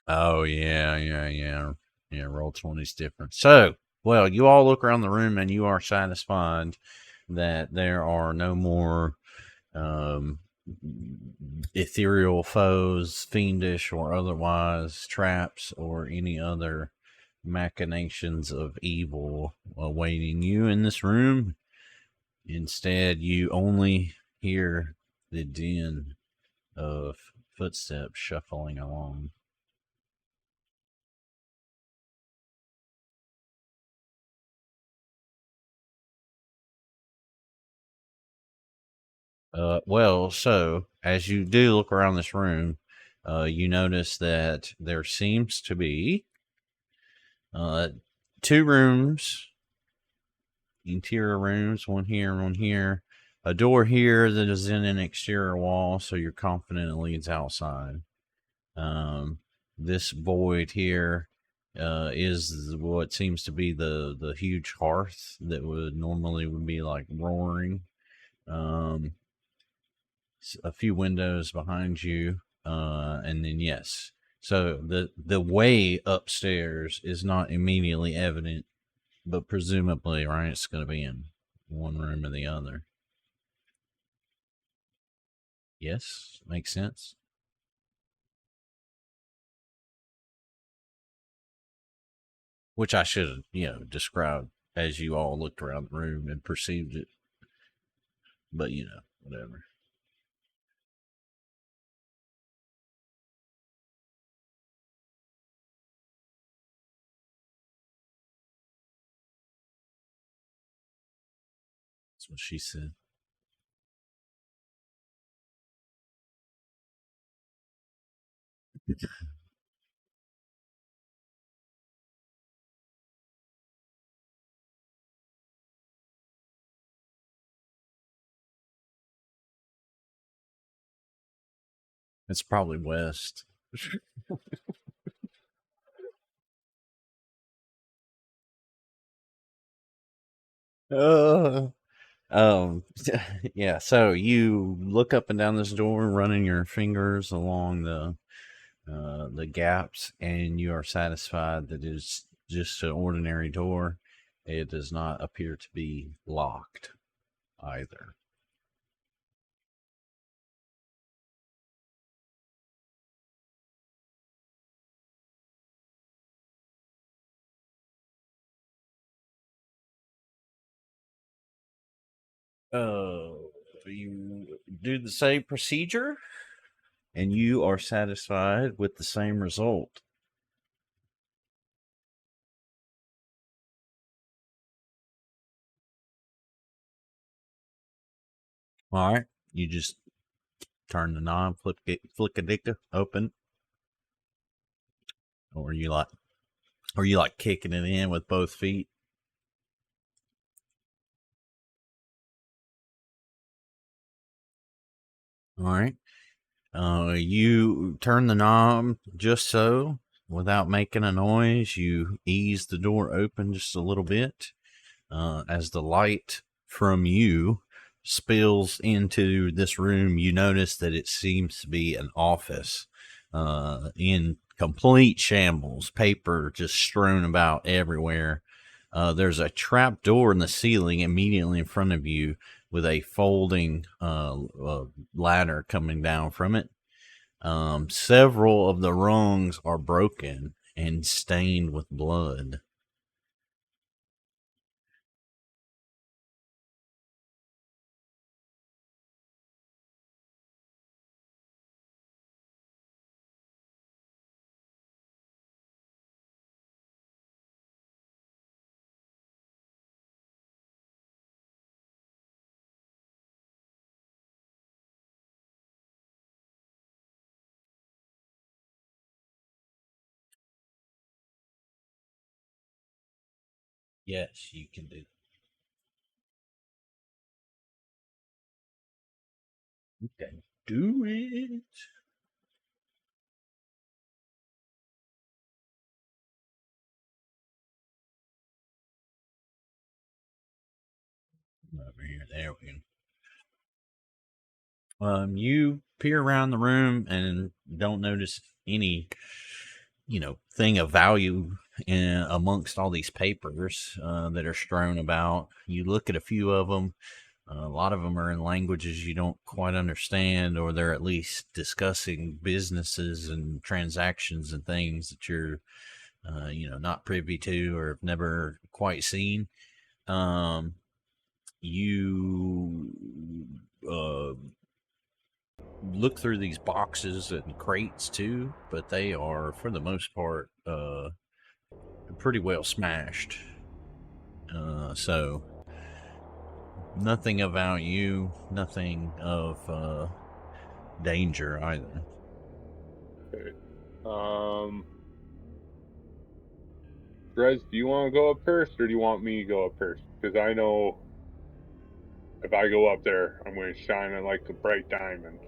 Oh yeah. Roll 20's different. So, well, you all look around the room and you are satisfied that there are no more um, ethereal foes, fiendish or otherwise, traps or any other machinations of evil awaiting you in this room. Instead, you only hear the din of footsteps shuffling along. Well, so as you do look around this room, you notice that there seems to be uh, two rooms, interior rooms, one here, one here, a door here that is in an exterior wall, so you're confident it leads outside. This void here is what seems to be the huge hearth that would be like roaring. Um, a few windows behind you, and then yes. So the way upstairs is not immediately evident, but presumably, right, it's going to be in one room or the other. Yes, makes sense. Which I should have, described as you all looked around the room and perceived it. But whatever. That's what she said. It's probably west. uh, um, yeah. So you look up and down this door, running your fingers along the gaps, and you are satisfied that it's just an ordinary door. It does not appear to be locked either. You do the same procedure, and you are satisfied with the same result. All right, you just turn the knob, flick a dick open, or you like kicking it in with both feet. All right, you turn the knob just so without making a noise. You ease the door open just a little bit. As the light from you spills into this room, you notice that it seems to be an office in complete shambles, paper just strewn about everywhere. There's a trap door in the ceiling immediately in front of you with a folding ladder coming down from it. Several of the rungs are broken and stained with blood. Yes, you can do. Okay, do it. Over here, there we go. You peer around the room and don't notice any thing of value amongst all these papers that are strewn about. You look at a few of them. A lot of them are in languages you don't quite understand, or they're at least discussing businesses and transactions and things that you're, not privy to or have never quite seen. You look through these boxes and crates too, but they are, for the most part, pretty well smashed. So nothing of value, nothing of danger either. Okay. Drez, do you want to go up first, or do you want me to go up first? Because I know if I go up there, I'm going to shine it like a bright diamond.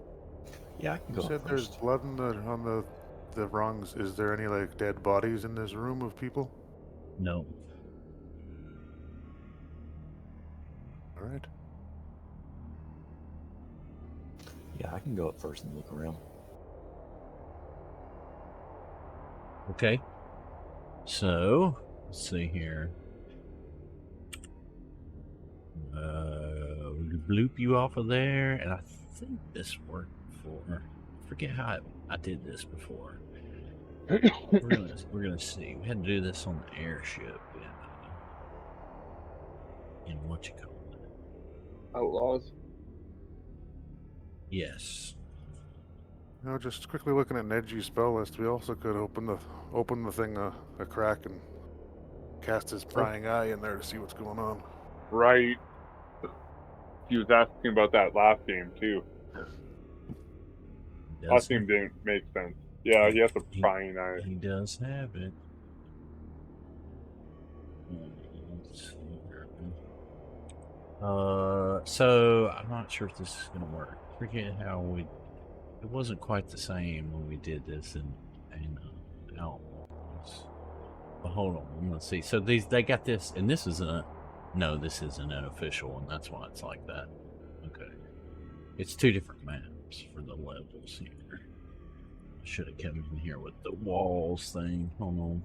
Yeah, I can go You said up there's first. blood on the rungs. Is there any like dead bodies in this room of people? No. All right. Yeah, I can go up first and look around. Okay. So, let's see here. Bloop you off of there, and I think this worked before. I forget how I did this before. we're gonna see. We had to do this on the airship in what you call it. Outlaws. Yes. Now, just quickly looking at Neji's spell list, we also could open the thing a crack and cast his prying eye in there to see what's going on. Right. He was asking about that last game too. Last game didn't make sense. Yeah, he has a prying eye. He does have it. So I'm not sure if this is gonna work. Forget how it wasn't quite the same when we did this in Outlaws. But hold on, let's see. So they got this, and this isn't an official one. That's why it's like that. Okay, it's two different maps for the levels here. I should have come in here with the walls thing. Hold on,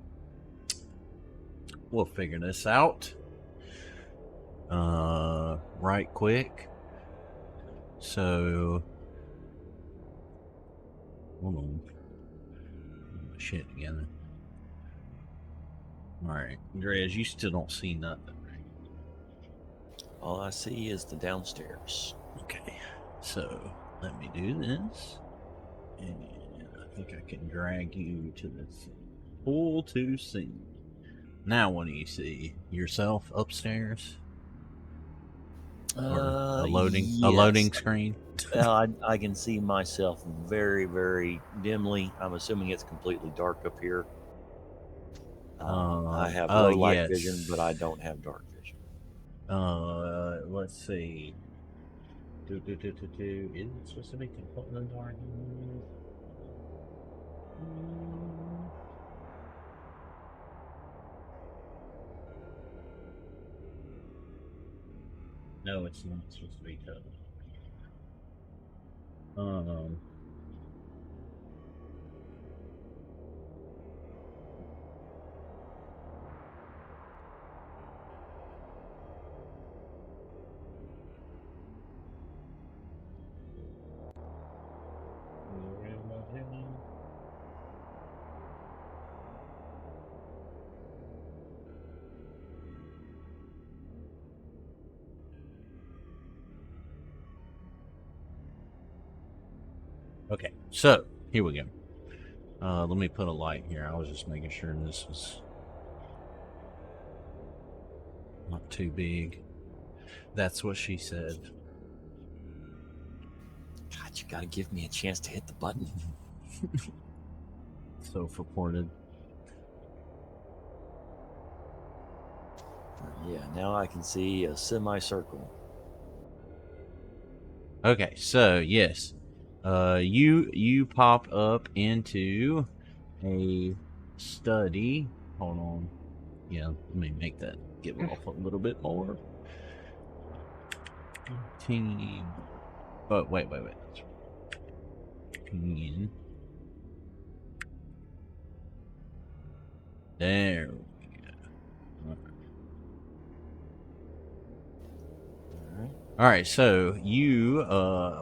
we'll figure this out. Right quick. So, hold on. Get my shit together. Alright, Drez, you still don't see nothing, right? All I see is the downstairs. Okay, so let me do this. And I think I can drag you to the pool to scene. Now, what do you see? Yourself upstairs? Or a loading screen? I can see myself very, very dimly. I'm assuming it's completely dark up here. I have low light vision, but I don't have dark vision. Let's see. Is it supposed to be completely dark? No, it's not supposed to be tough. Okay, so here we go. Let me put a light here. I was just making sure this was not too big. That's what she said. God, you gotta give me a chance to hit the button. So purported. Yeah, now I can see a semicircle. Okay, so yes. You pop up into a study. Hold on. Yeah, let me make that give off a little bit more. Oh, wait. 10. There. All right, so you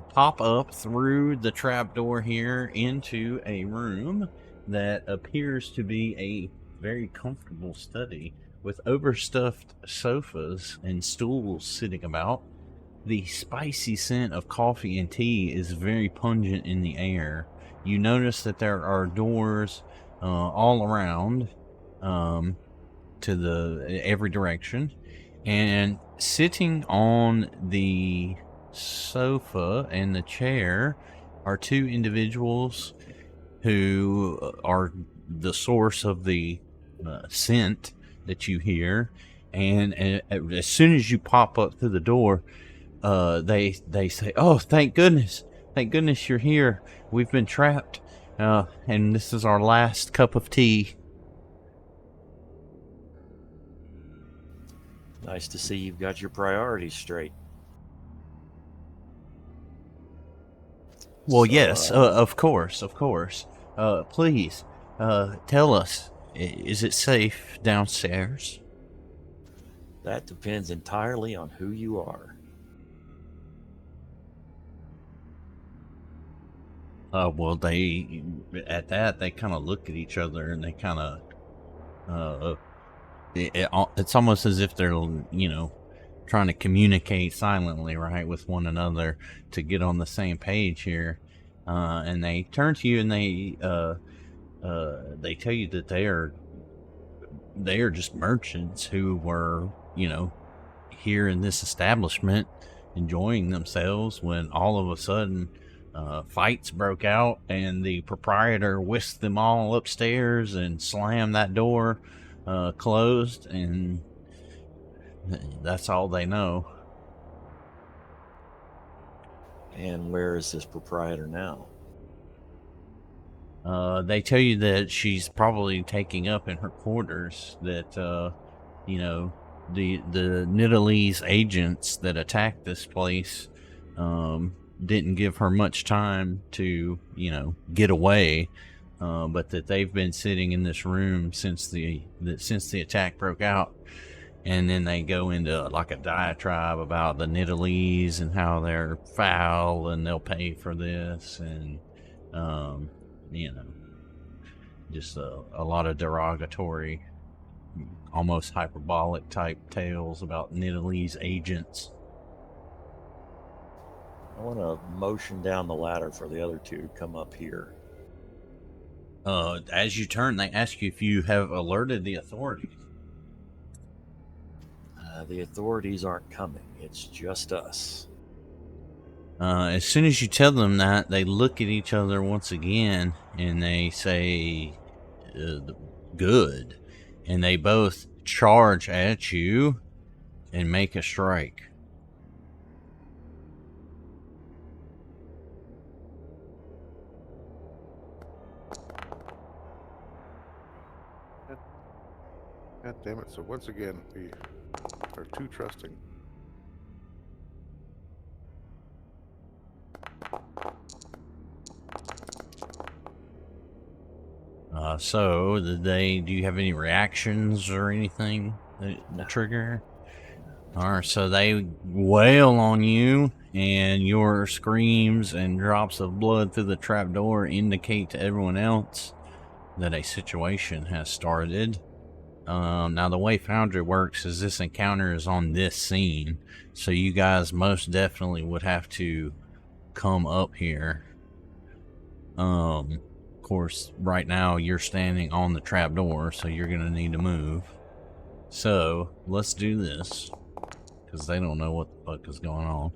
pop up through the trapdoor here into a room that appears to be a very comfortable study with overstuffed sofas and stools sitting about. The spicy scent of coffee and tea is very pungent in the air. You notice that there are doors all around to the every direction, and sitting on the sofa and the chair are two individuals who are the source of the scent that you hear. And as soon as you pop up through the door, they say, "Oh, thank goodness you're here. We've been trapped, and this is our last cup of tea." Nice to see you've got your priorities straight. Well, So, yes, of course. Please, tell us, is it safe downstairs? That depends entirely on who you are. Well, they kind of look at each other and they kind of, it's almost as if they're, trying to communicate silently, right, with one another to get on the same page here. And they turn to you and they tell you that they are just merchants who were, here in this establishment enjoying themselves when all of a sudden fights broke out and the proprietor whisked them all upstairs and slammed that door closed, and that's all they know. And where is this proprietor now? They tell you that she's probably taking up in her quarters, that the Nidalee agents that attacked this place didn't give her much time to get away, but that they've been sitting in this room since the attack broke out. And then they go into like a diatribe about the Nidalee and how they're foul and they'll pay for this, and just a lot of derogatory, almost hyperbolic type tales about Nidalee agents. I want to motion down the ladder for the other two to come up here. As you turn, they ask you if you have alerted the authorities. The authorities aren't coming. It's just us. As soon as you tell them that, they look at each other once again and they say, good. And they both charge at you and make a strike. God damn it. So once again, we are too trusting. So do you have any reactions or anything that No. trigger? Alright, so they wail on you, and your screams and drops of blood through the trapdoor indicate to everyone else that a situation has started. Now, the way Foundry works is this encounter is on this scene, so you guys most definitely would have to come up here. Of course, right now you're standing on the trapdoor, so you're gonna need to move. So let's do this, because they don't know what the fuck is going on.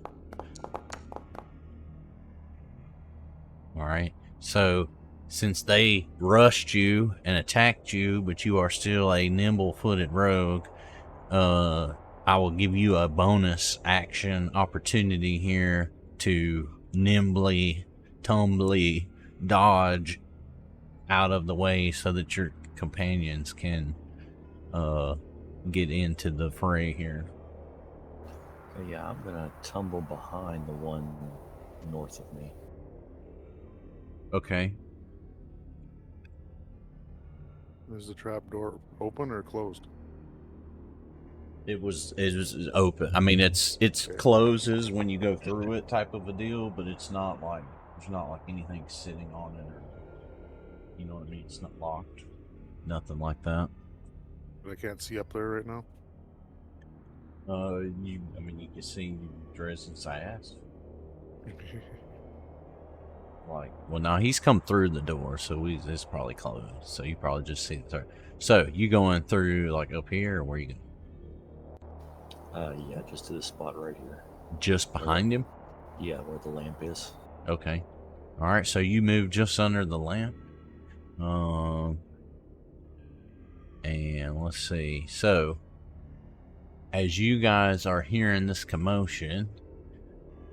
Alright, so since they rushed you and attacked you, but you are still a nimble-footed rogue, I will give you a bonus action opportunity here to nimbly, tumbly dodge out of the way so that your companions can get into the fray here. Okay, yeah, I'm gonna tumble behind the one north of me. Okay. Is the trap door open or closed? It was open. I mean, it's Okay. closes when you go through it, type of a deal, but it's not like there's not like anything sitting on it, or you know what I mean. It's not locked, nothing like that. But I can't see up there right now. I mean, you can see Drez's ass. Like, well, now he's come through the door, so it's probably closed. So you probably just see the. So you going through like up here, or where you going? Yeah, just to the spot right here. Just behind him? Yeah, where the lamp is. Okay. All right. So you move just under the lamp. And let's see. So, as you guys are hearing this commotion,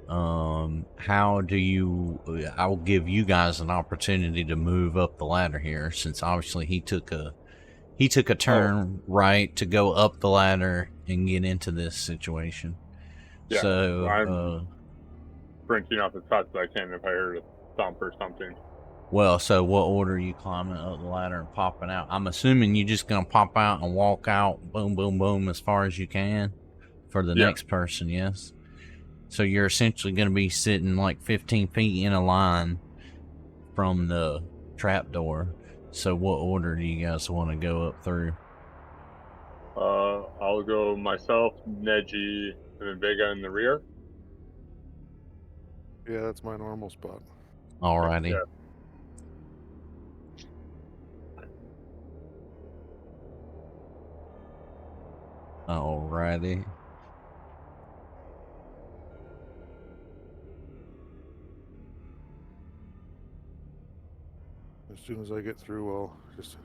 how do you? I'll give you guys an opportunity to move up the ladder here, since obviously he took a turn right to go up the ladder and get into this situation. Yeah, So I'm sprinting off as fast as I can if I heard a thump or something. well, so what order are you climbing up the ladder and popping out? I'm assuming you're just gonna pop out and walk out, boom, boom, boom, as far as you can for the next person, yes? So you're essentially gonna be sitting like 15 feet in a line from the trap door. So what order do you guys want to go up through? I'll go myself, Neji, and then Vega in the rear. Yeah, that's my normal spot. Alrighty. Yeah. Alrighty. As soon as I get through, I'll just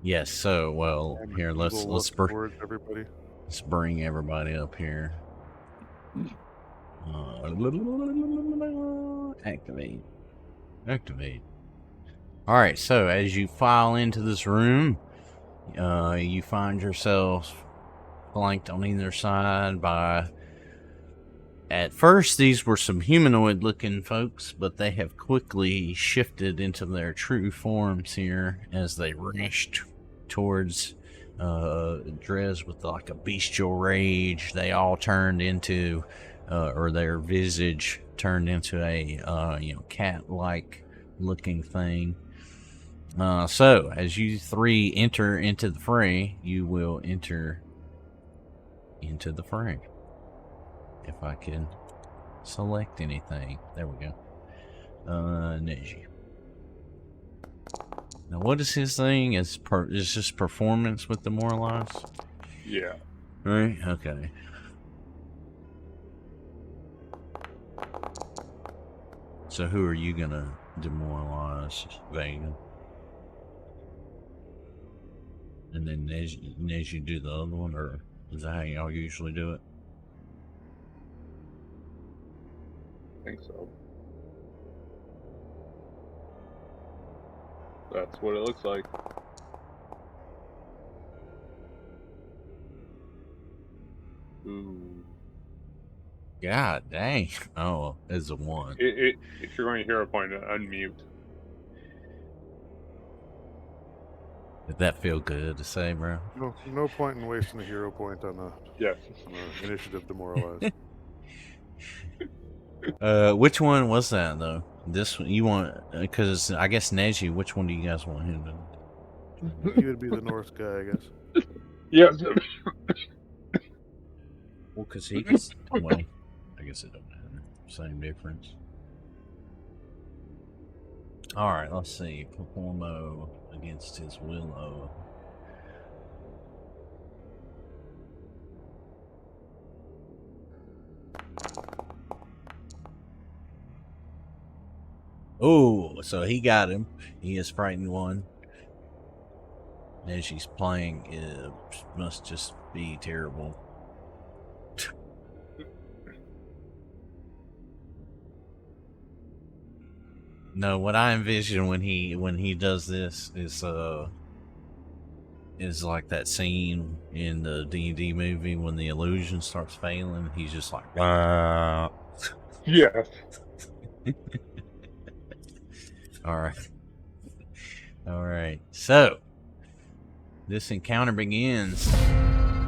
Yes. So well, here let's look towards everybody. let's bring everybody up here. Activate. Activate. Alright, so as you file into this room, you find yourself flanked on either side by... At first, these were some humanoid-looking folks, but they have quickly shifted into their true forms here as they rushed towards Drez with like a bestial rage. They all turned into... or their visage turned into a cat-like looking thing. So as you three enter into the fray, you will enter into the fray. If I can select anything, there we go. Neji. Now, what is his thing? Is just performance with demoralize? Yeah. Right. Okay. So who are you gonna demoralize, Vega? And then Neji do the other one, or is that how y'all usually do it? I think so. That's what it looks like. Ooh. God dang. Oh, it's a one. If you're going to hero point, unmute. Did that feel good to say, bro? No point in wasting a hero point on a Yes. initiative demoralize. Which one was that though? This one you want? Because I guess Neji. Which one do you guys want him to? He would be the North guy, I guess. Yeah. Well, because he gets. Well, I guess it don't matter. Same difference. All right. Let's see. Performo against his Willow. Oh, so he got him. He is frightened one. As she's playing, it must just be terrible. No, what I envision when he does this is like that scene in the D&D movie when the illusion starts failing. He's just like, ah. Yes. All right. So, This encounter begins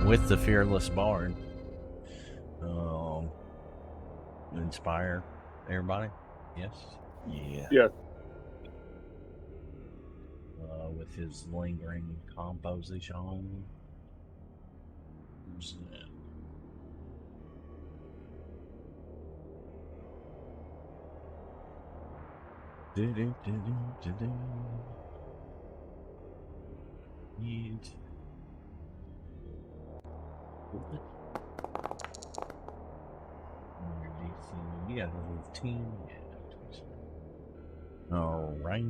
with the fearless bard. Inspire everybody? Yes? Yeah. Yeah. With his lingering composition. Who's that? Yeet. Yeah, level 15. Alright,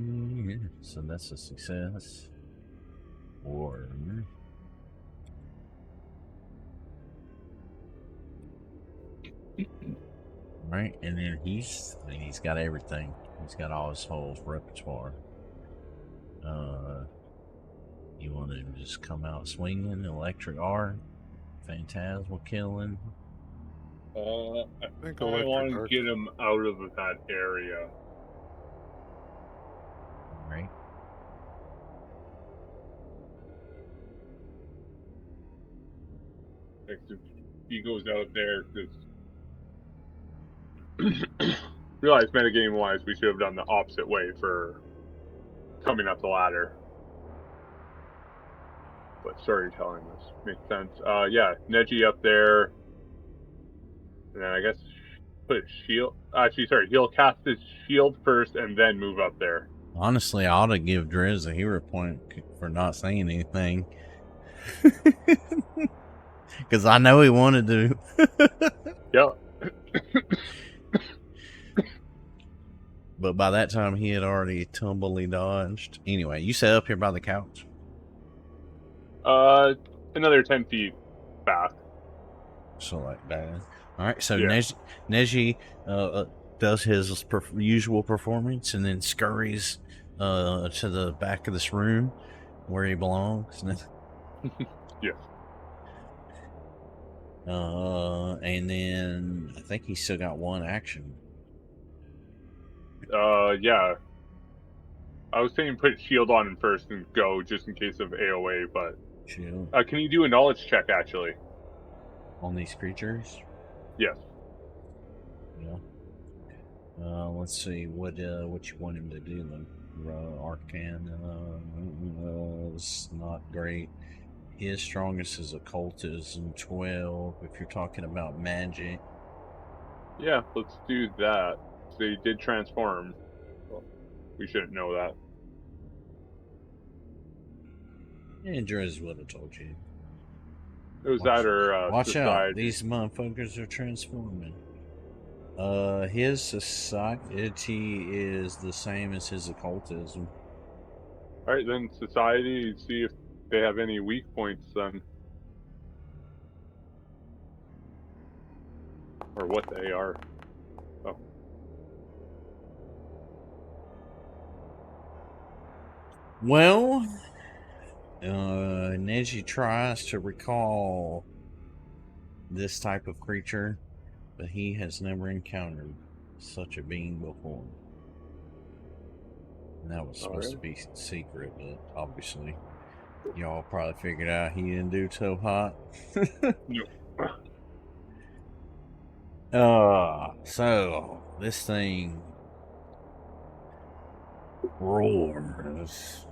so that's a success. Or right, and then he's got everything. He's got all his whole repertoire. You want to just come out swinging, electric arc, phantasmal killing. I think want electric to arc. get him out of that area. Right. Like, if he goes out there, because realize metagame wise, we should have done the opposite way for coming up the ladder. But storytelling this makes sense. Yeah, Neji up there, and then I guess put shield. Actually, sorry, he'll cast his shield first and then move up there. Honestly, I ought to give Drez a hero point for not saying anything. Because I know he wanted to. Yep. But by that time, he had already tumbly dodged. Anyway, you sat up here by the couch. Another 10 feet back. So like that. All right, so Yeah. Neji does his usual performance and then scurries to the back of this room where he belongs. Yes. And then I think he's still got one action. Yeah. I was saying put shield on him first and go just in case of AOA, but Shield can you do a knowledge check actually? on these creatures. Yes. Yeah. Let's see what you want him to do then. Arcane is not great. His strongest is occultism 12. If you're talking about magic, Yeah, let's do that. They did transform. Well, we shouldn't know that. yeah, Drez would have told you. It was that or Watch society. out, these motherfuckers are transforming. His society is the same as his occultism. Alright, then society, see if they have any weak points then. Or what they are. Oh. Well, Neji tries to recall this type of creature, but he has never encountered such a being before. And that was supposed to be secret, but obviously y'all probably figured out he didn't do so hot. So this thing roars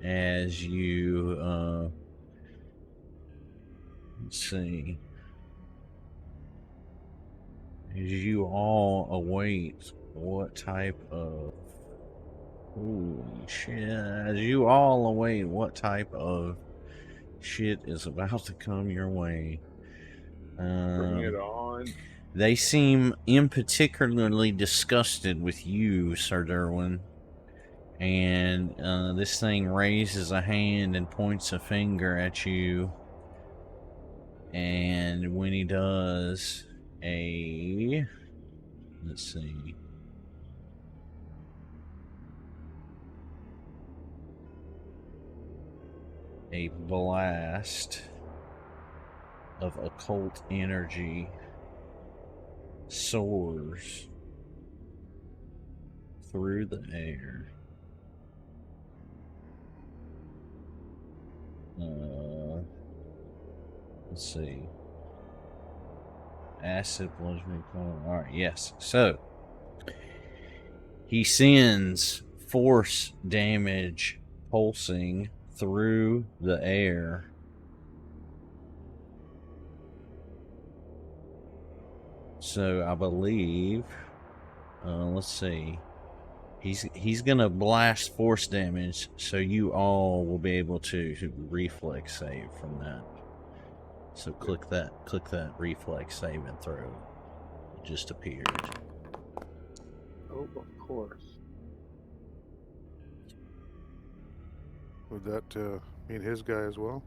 as you let's see, as you all await what type of holy shit, as you all await what type of shit is about to come your way. Bring it on. They seem in particularly disgusted with you, Sir Durwin. And this thing raises a hand and points a finger at you. And when he does, let's see. A blast of occult energy soars through the air. Let's see. Acid, bludgeoning. Alright, yes. So, he sends force damage pulsing through the air. So, I believe, let's see. He's gonna blast force damage, so you all will be able to reflex save from that. So click that reflex save and throw. It just appeared. Oh, of course. Would that mean his guy as well?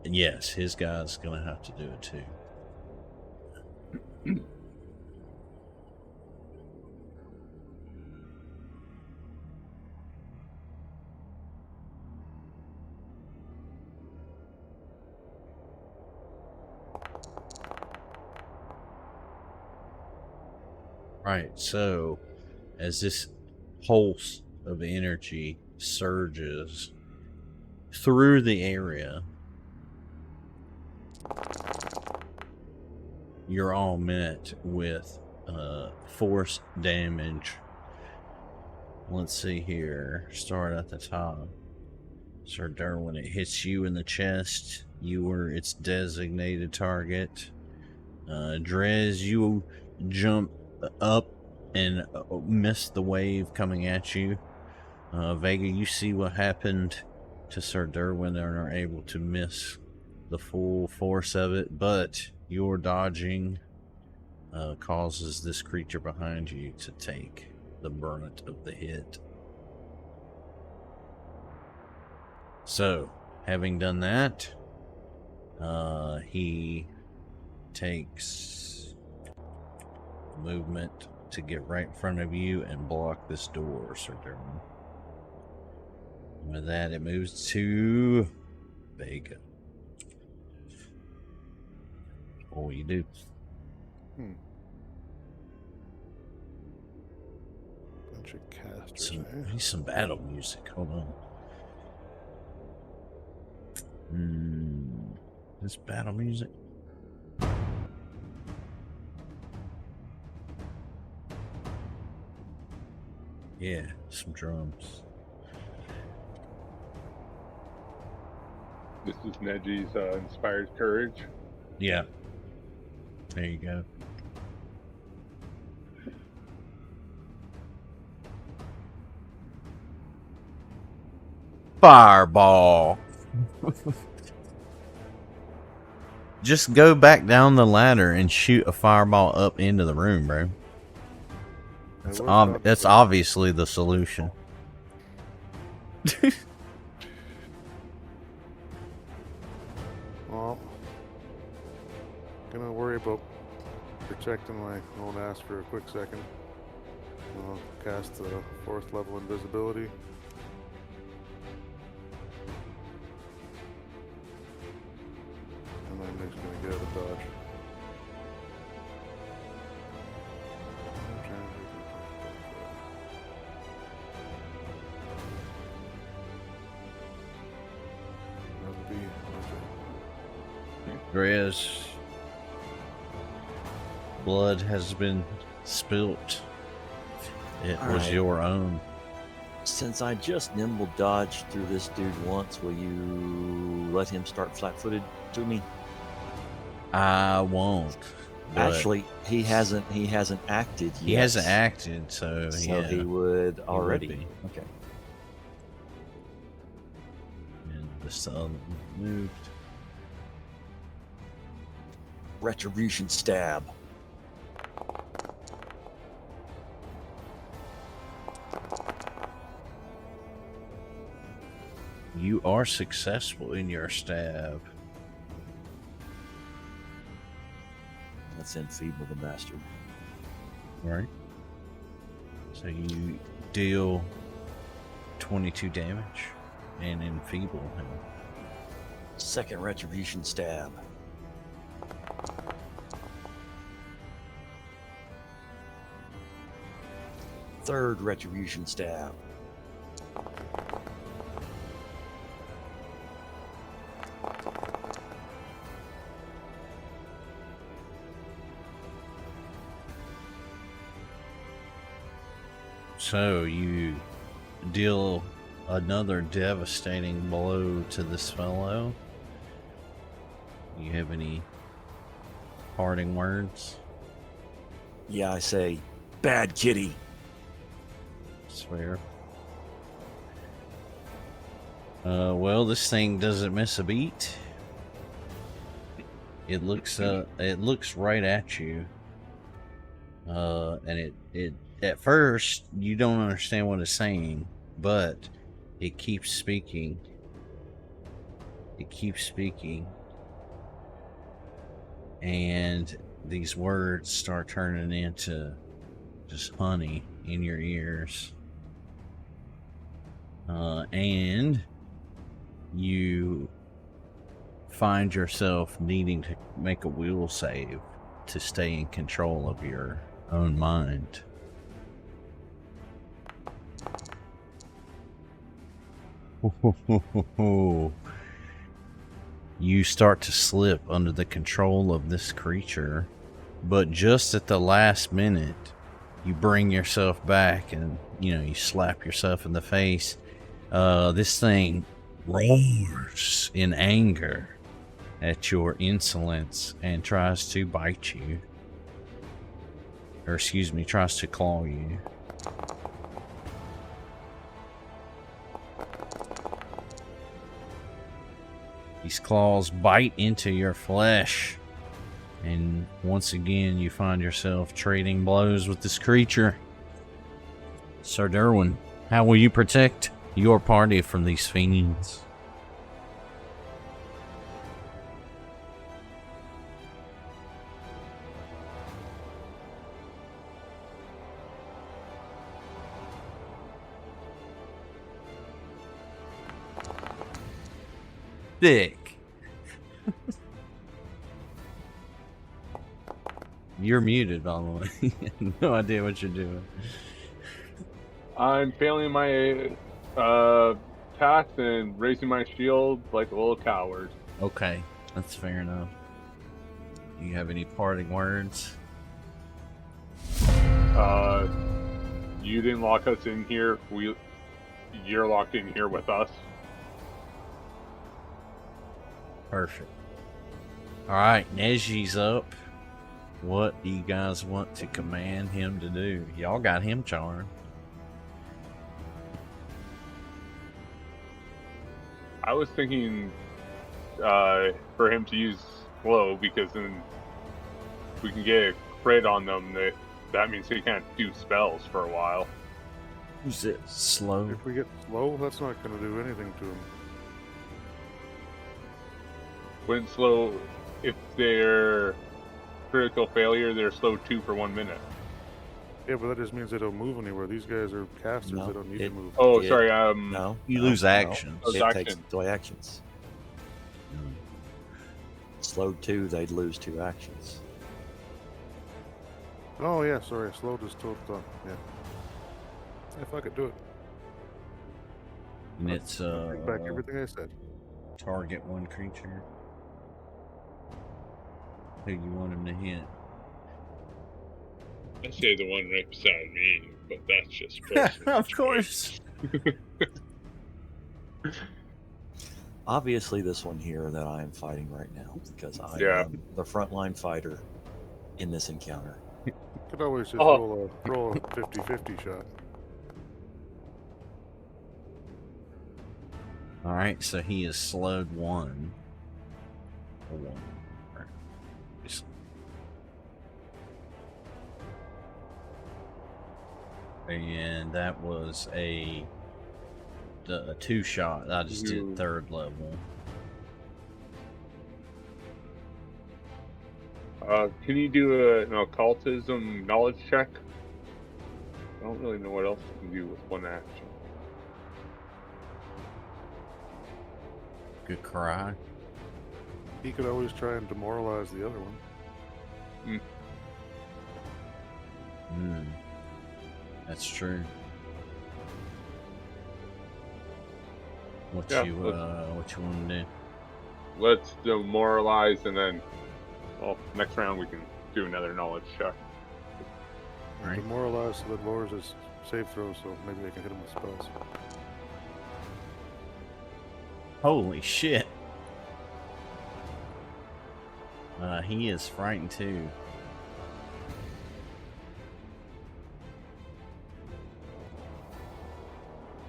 Yes, his guy's gonna have to do it too. Right, so as this pulse of energy surges through the area, you're all met with force damage. Let's see here. Start at the top. Sir Durwin, it hits you in the chest. You were its designated target. Drez, you jump up and miss the wave coming at you. Vega, you see what happened to Sir Durwin and are able to miss the full force of it, but your dodging causes this creature behind you to take the brunt of the hit. So, having done that, he takes movement to get right in front of you and block this door, Sir Durwin. With that, it moves to Vega. What will you do? Bunch of casters, eh? Need some battle music. Hold on. This battle music. Yeah, some drums. This is Neji's inspired courage. Yeah. There you go. Fireball. Just go back down the ladder and shoot a fireball up into the room, bro. That's obviously the solution. Well, gonna worry about protecting my own ass for a quick second. I'll cast the 4th level invisibility. And I'm just gonna get out of dodge. Drez, blood has been spilt. It All was right. your own. Since I just nimble dodged through this dude once, will you let him start flat-footed to me? I won't. but Actually, he hasn't acted yet. he hasn't acted, so yeah, he would already. be. Okay. And the sun moved. Retribution stab. You are successful in your stab. Let's enfeeble the bastard. Right. So you deal 22 damage and enfeeble him. Second retribution stab. Third retribution stab. So you deal another devastating blow to this fellow. You have any parting words? Yeah, I say, bad kitty. Swear. Well, this thing doesn't miss a beat. It looks right at you. And it at first you don't understand what it's saying, but it keeps speaking. It keeps speaking. And these words start turning into just honey in your ears. And you find yourself needing to make a will save to stay in control of your own mind. You start to slip under the control of this creature, but just at the last minute, you bring yourself back and, you slap yourself in the face. This thing roars in anger at your insolence and tries to bite you. Or excuse me, tries to claw you. These claws bite into your flesh. And once again, you find yourself trading blows with this creature. Sir Durwin, how will you protect your party from these fiends? Dick. You're muted, by the way. No idea what you're doing. I'm failing my task and raising my shield like a little coward. Okay, that's fair enough. Do you have any parting words? You didn't lock us in here. You're locked in here with us. Perfect. Alright, Neji's up. What do you guys want to command him to do? Y'all got him charmed. I was thinking for him to use slow, because then we can get a crit on them. That means he can't do spells for a while. Who's it? Slow? If we get slow, that's not going to do anything to him. When slow, if they're critical failure, they're slow 2 for 1 minute. Yeah, but that just means they don't move anywhere. These guys are casters. No, They don't need to move. Oh, It- sorry. No. You no, lose no. actions. Lose It action. takes 2 actions. Slowed 2, they'd lose 2 actions. Oh, yeah, sorry. Slow just told yeah. If I could do it. And it's Bring back everything I said. target one creature. Who you want him to hit? I say the one right beside me, but that's just personal. Of course. Obviously, this one here that I am fighting right now, because I Yeah. am the frontline fighter in this encounter. Could always just Oh. roll a 50-50 shot. Alright, so he is slowed 1. Or 1. And that was a 2 shot. I just did 3rd level. Can you do an occultism knowledge check? I don't really know what else you can do with one action. Good cry. He could always try and demoralize the other one. That's true. What Yeah, you want to do? Let's demoralize, and then, well, next round we can do another knowledge check. Right. Demoralized, so that lowers his save throw, so maybe I can hit him with spells. Holy shit. He is frightened too.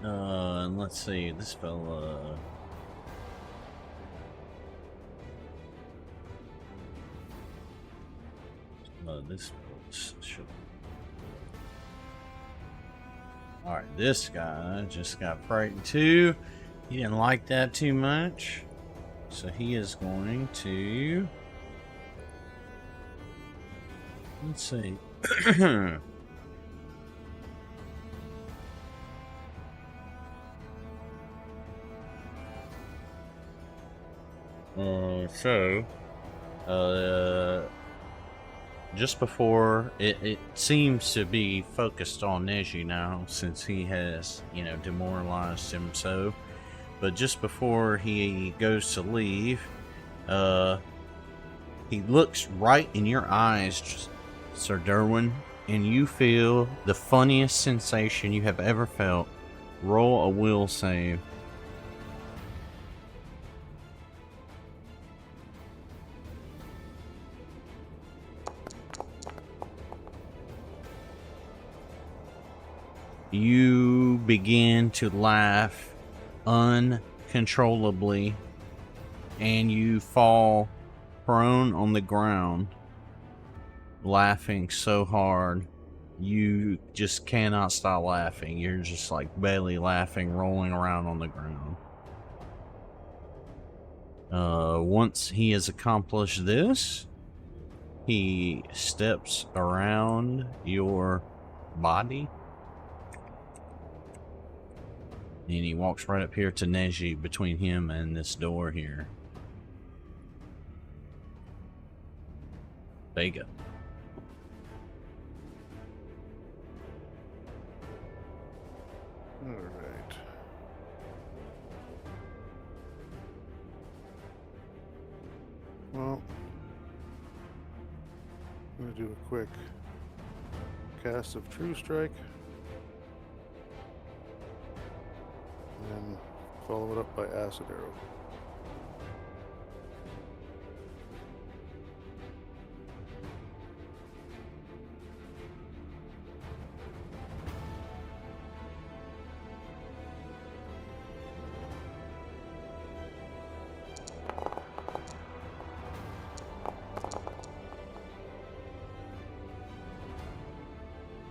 And let's see, this fella. This should. Alright, this guy just got frightened too. He didn't like that too much. So he is going to. Let's see. Just before it seems to be focused on Neji now, since he has, demoralized him so. But just before he goes to leave, he looks right in your eyes, Sir Durwin, and you feel the funniest sensation you have ever felt. Roll a will save. You begin to laugh uncontrollably, and you fall prone on the ground, laughing so hard you just cannot stop laughing. You're just like belly laughing, rolling around on the ground. Once he has accomplished this, he steps around your body. And he walks right up here to Neji, between him and this door here. Vega. Alright. Well, I'm going to do a quick cast of True Strike. And then follow it up by Acid Arrow.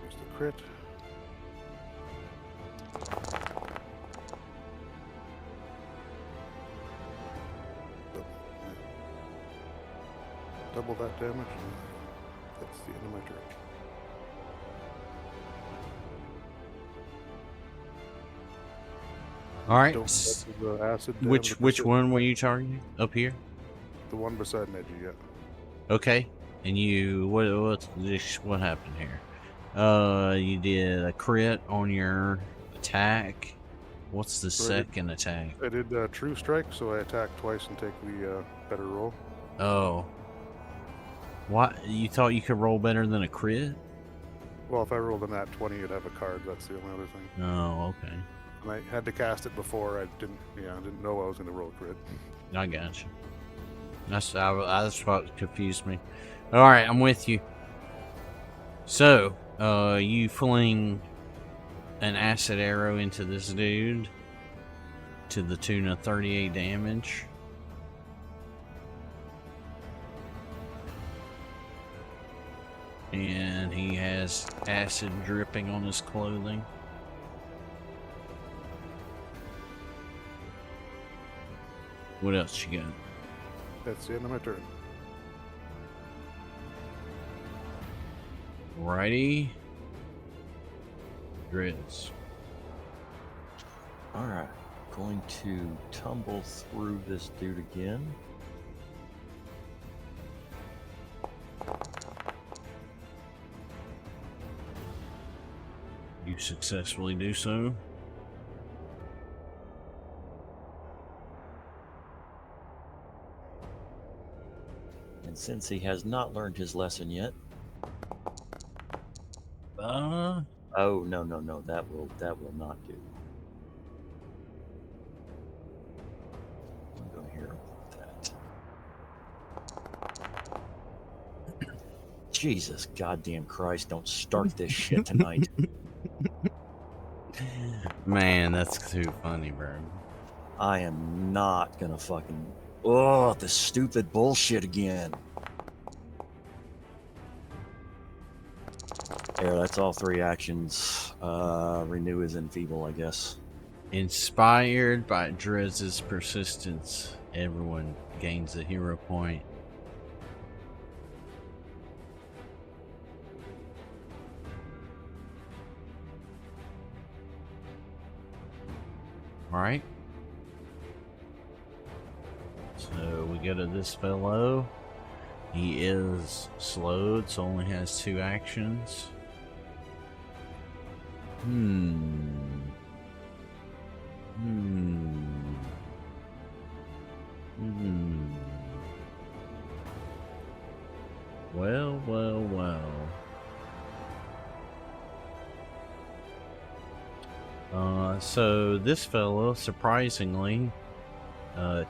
Here's the crit. Double that damage, and that's the end of my turn. All right. Don't double the acid Which damage. one were you targeting? Up here? The one beside Neji, yeah. Okay. And you what happened here? You did a crit on your attack. What's the second attack? I did True Strike, so I attack twice and take the better roll. Oh. What? You thought you could roll better than a crit? Well, if I rolled a nat 20, you'd have a card. That's the only other thing. Oh, okay. And I had to cast it before. I didn't know I was going to roll a crit. I got you. That's what confused me. All right, I'm with you. So, you fling an acid arrow into this dude to the tune of 38 damage. And he has acid dripping on his clothing. What else you got? That's the end of my turn. Righty. Drez. Alright. Going to tumble through this dude again. You successfully do so. And since he has not learned his lesson yet, Uh, Oh no, that will not do. I'm going here with that. Jesus goddamn Christ! Don't start this shit tonight. man, that's too funny, bro. I am not gonna fucking. Oh, this stupid bullshit again. There, that's all 3 actions. Renew is enfeeble, I guess. Inspired by Drez's persistence, everyone gains a hero point. Alright. So we go to this fellow. He is slowed, so only has 2 actions. Well. So this fellow, surprisingly,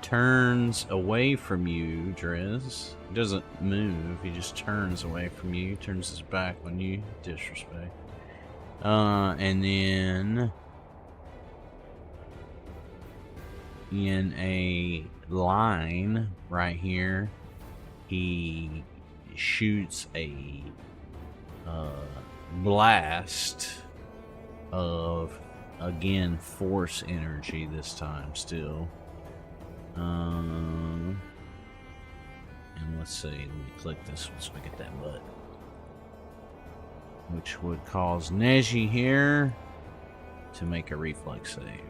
turns away from you, Drez. He doesn't move, he just turns away from you, turns his back on you, disrespect. And then in a line right here, he shoots a blast of, again, force energy this time still. And let's see, let me click this one so I get that button. Which would cause Neji here to make a reflex save.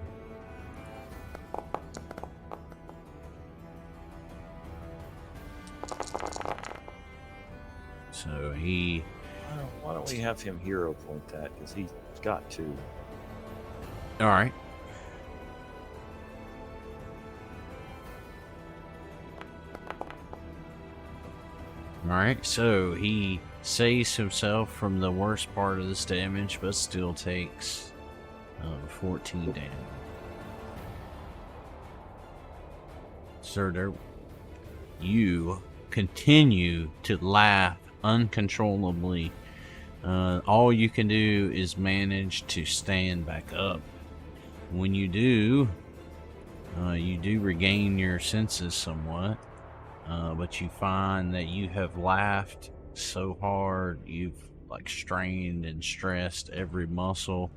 So he... Why don't we have him hero point that? Because he's got 2. Alright. Alright, so he saves himself from the worst part of this damage, but still takes 14 damage. Sir, you continue to laugh uncontrollably. All you can do is manage to stand back up. When you do regain your senses somewhat, but you find that you have laughed so hard, you've like strained and stressed every muscle,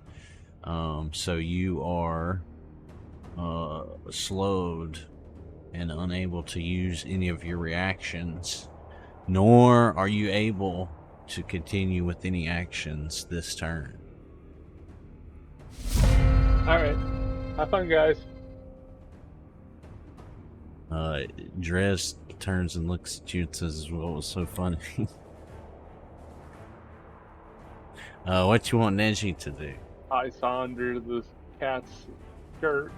so you are slowed and unable to use any of your reactions, nor are you able to continue with any actions this turn. Alright. Have fun, guys. Drez turns and looks at you and says, "What was so funny?" What you want Neji to do? I saw under the cat's skirt.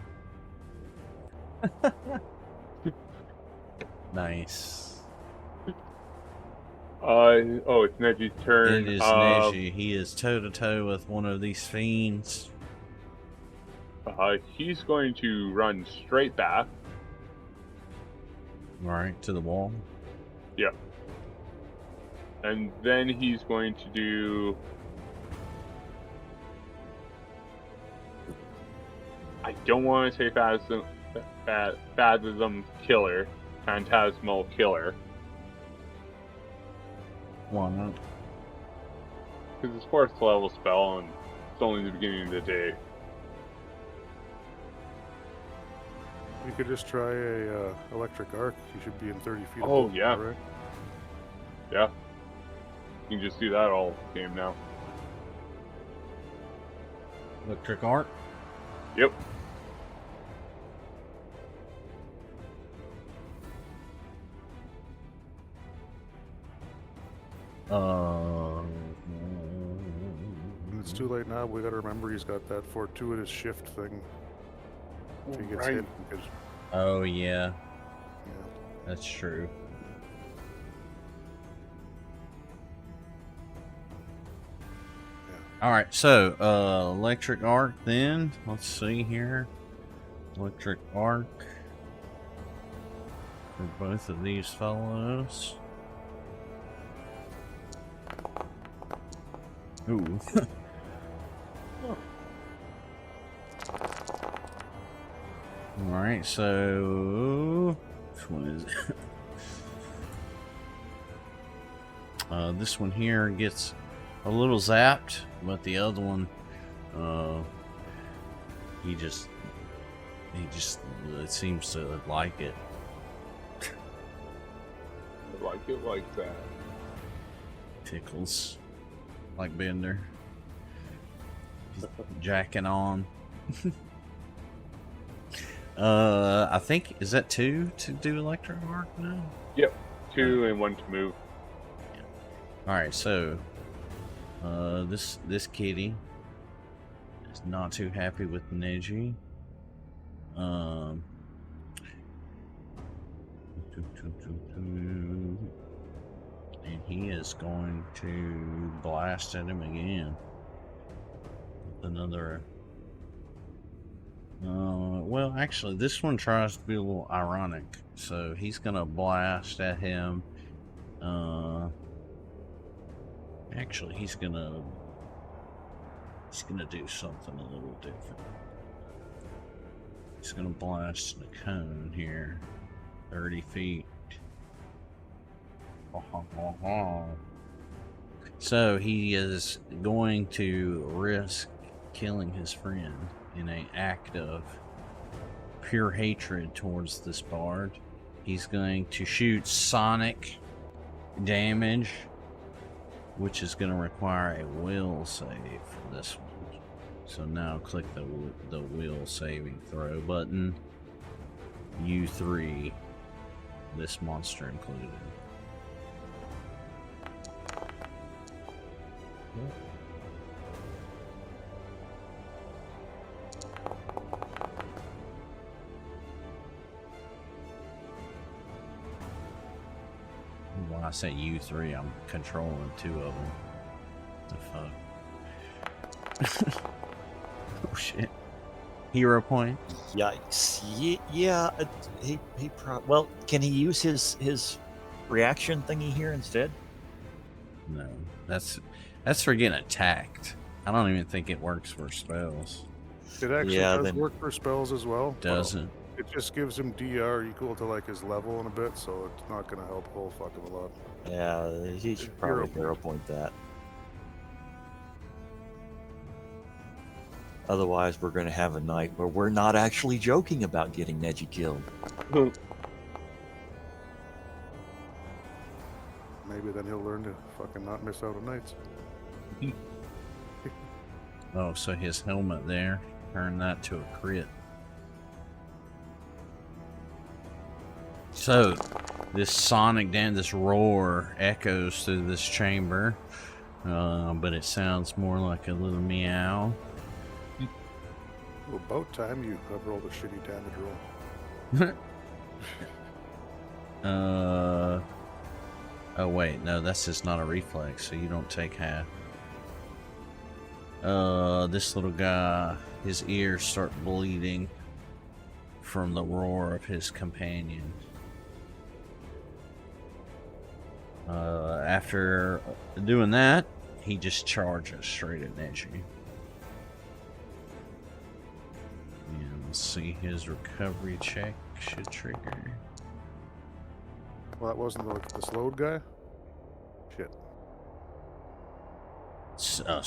Nice. Oh, it's Neji's turn. It is Neji. He is toe to toe with one of these fiends. He's going to run straight back. Right to the wall. Yep. And then he's going to do... I don't want to say Phantasm Killer. Phantasmal Killer. Why not? Because it's 4th level spell and it's only the beginning of the day. You could just try a electric arc. You should be in 30 feet. Oh, of yeah. right? Yeah. You can just do that all game now. Electric arc. Yep. It's too late now. We got to remember he's got that fortuitous shift thing. If he gets Right. hit, because Oh yeah, yeah. that's true. Yeah, All right, so electric arc. Then let's see here. Electric arc for both of these fellows. Ooh. All right, so which one is it? This one here gets a little zapped, but the other one, he just it seems to like it. I like it like that. Tickles like Bender. He's jacking on. I think, is that 2 to do electric arc now? Yep, 2 and 1 to move. All right, so this kitty is not too happy with Neji. And he is going to blast at him again with another. Well, actually, this one tries to be a little ironic, so he's gonna blast at him. Actually, he's gonna do something a little different. He's gonna blast the cone here, 30 feet. So he is going to risk killing his friend in an act of pure hatred towards this bard. He's going to shoot sonic damage, which is going to require a will save for this one. So now click the will saving throw button. U3, this monster included. When I say U3, I'm controlling 2 of them. The fuck? Oh shit. Hero point? Yikes. Yeah, well, can he use his reaction thingy here instead? No. That's for getting attacked. I don't even think it works for spells. It actually does work for spells as well. Doesn't. It just gives him DR equal to like his level in a bit, so it's not going to help a whole fuck of a lot. Yeah, he should probably hero point that. Otherwise, we're going to have a night where we're not actually joking about getting Neji killed. Maybe then he'll learn to fucking not miss out on nights. Oh, so his helmet there, turn that to a crit. So, this sonic this roar echoes through this chamber, but it sounds more like a little meow. Well, about time you have rolled a shitty damage roll. Oh wait, no, that's just not a reflex, so you don't take half. This little guy, his ears start bleeding from the roar of his companion. After doing that, he just charges straight at Neji. And let's see, his recovery check should trigger. Well, that wasn't the slowed guy? Shit. The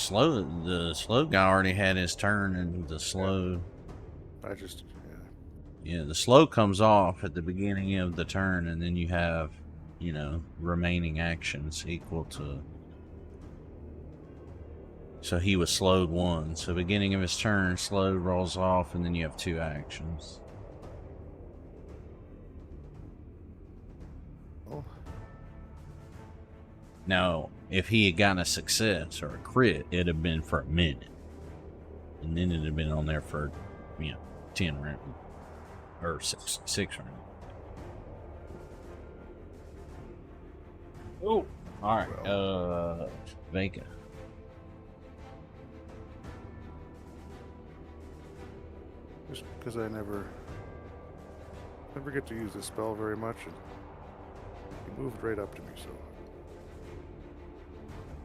slow guy already had his turn, and the slow... Yeah, the slow comes off at the beginning of the turn, and then you have, you know, remaining actions equal to... So he was slowed 1. So beginning of his turn, slowed rolls off, and then you have 2 actions. Oh. Now, if he had gotten a success or a crit, it'd have been for a minute. And then it'd have been on there for, 10 rounds. Or 6 rounds. Oh, alright. Vega. Just because I never get to use this spell very much, and he moved right up to me, so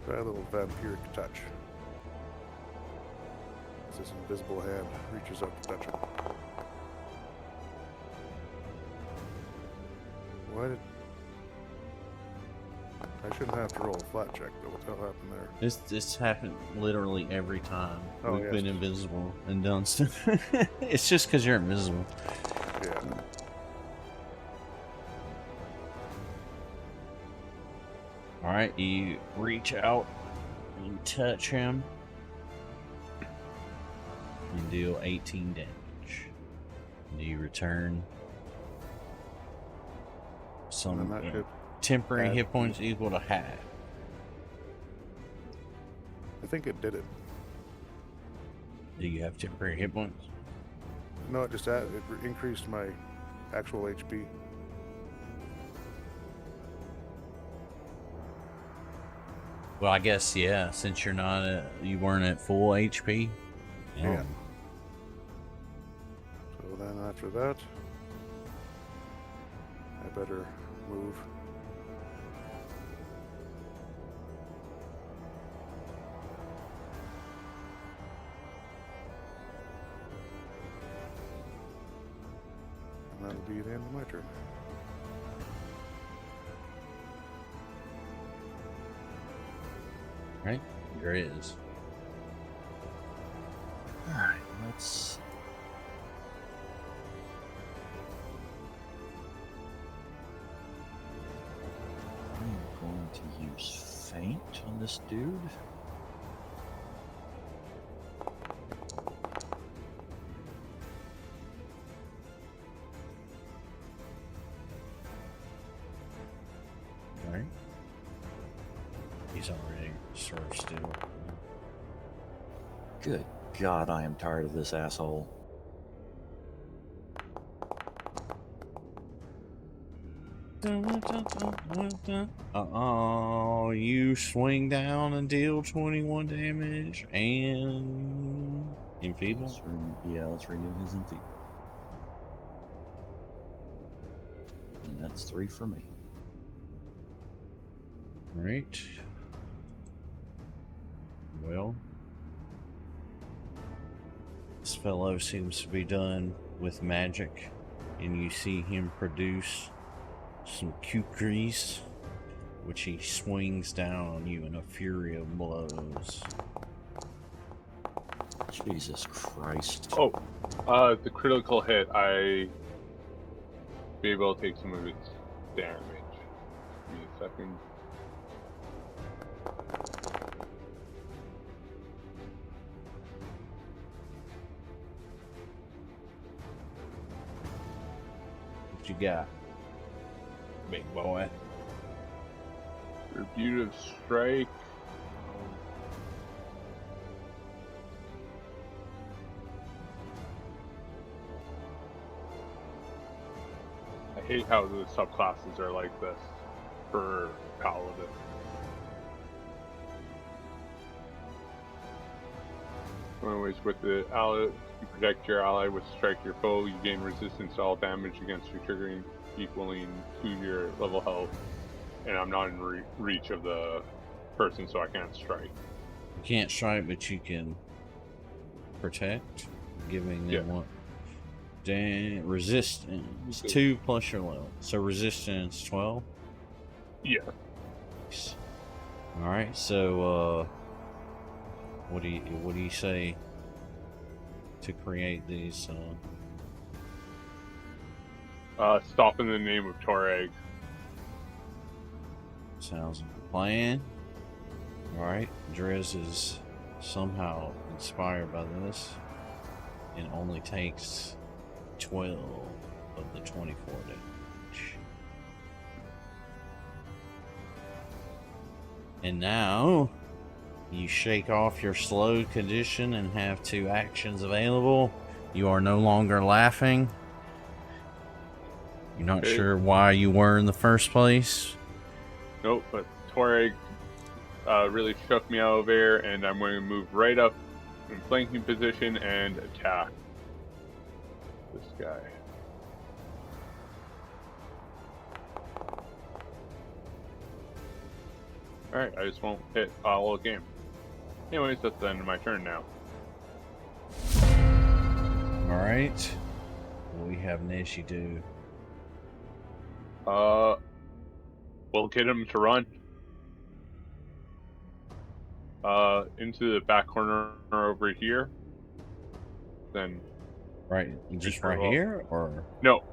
try a little vampiric touch. As this invisible hand reaches out to touch him. Why did I shouldn't have to roll a flat check though? What the hell happened there? This happened literally every time. Oh, We've yes. been invisible and done stuff. It's just because you're invisible. Yeah. Alright, you reach out and touch him and deal 18 damage. Do you return some And that should temporary add- hit points equal to half? I think it did it. Do you have temporary hit points? No, it just increased my actual HP. Well, I guess, yeah, since you're not you weren't at full HP. Yeah. So then after that, I better move. And that'll be the end of my turn. Right? Drez. Alright, let's. I'm going to use Faint on this dude. Alright. He's already sort of still. Good God, I am tired of this asshole. Uh-oh, you swing down and deal 21 damage and enfeeble. Let's renew his enfeeble. And that's 3 for me. Right. Well, this fellow seems to be done with magic, and you see him produce some kukris, which he swings down on you in a fury of blows. Jesus Christ. Oh, the critical hit, I be able to take some of its damage. Give me a second. What you got, big boy? Rebutive strike. I hate how the subclasses are like this for Paladin. Anyways, with the ally, you protect your ally with strike your foe. You gain resistance to all damage against your triggering, equaling to your level health. And I'm not in reach of the person, so I can't strike. You can't strike, but you can protect, giving them what? Resistance 2 plus your level, so resistance 12. Yeah. All right, so what do you say to create these? Stop in the name of Toreg. Sounds like a plan. All right, Drez is somehow inspired by this, and only takes 12 of the 24 damage. And now you shake off your slow condition and have 2 actions available. You are no longer laughing. You're not sure why you were in the first place. Nope, but Toreg really shook me out of there, and I'm going to move right up in flanking position and attack. this guy. Alright, I just won't hit all game. Anyways, that's the end of my turn now. Alright. What do we have Neji do? We'll get him to run. Into the back corner over here. Then... Right, just right here, or? No,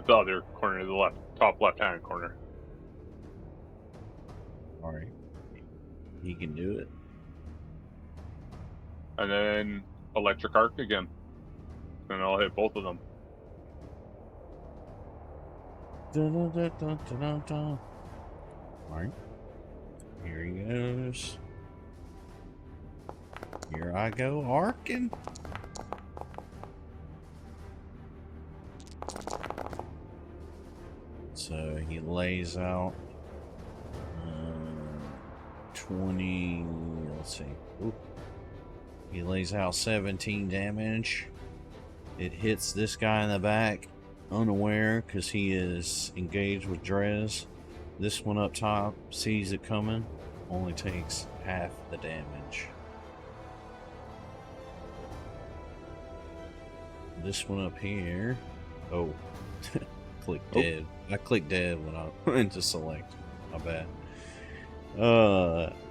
the other corner, the left, top left-hand corner. Alright. He can do it. And then electric arc again. And I'll hit both of them. Alright. Here he goes. Here I go, arcing. So he lays out 20, let's see. Ooh. He lays out 17 damage. It hits this guy in the back, unaware because he is engaged with Drez. This one up top sees it coming, only takes half the damage. This one up here, oh, click dead. I clicked dead when I went to select. My bad.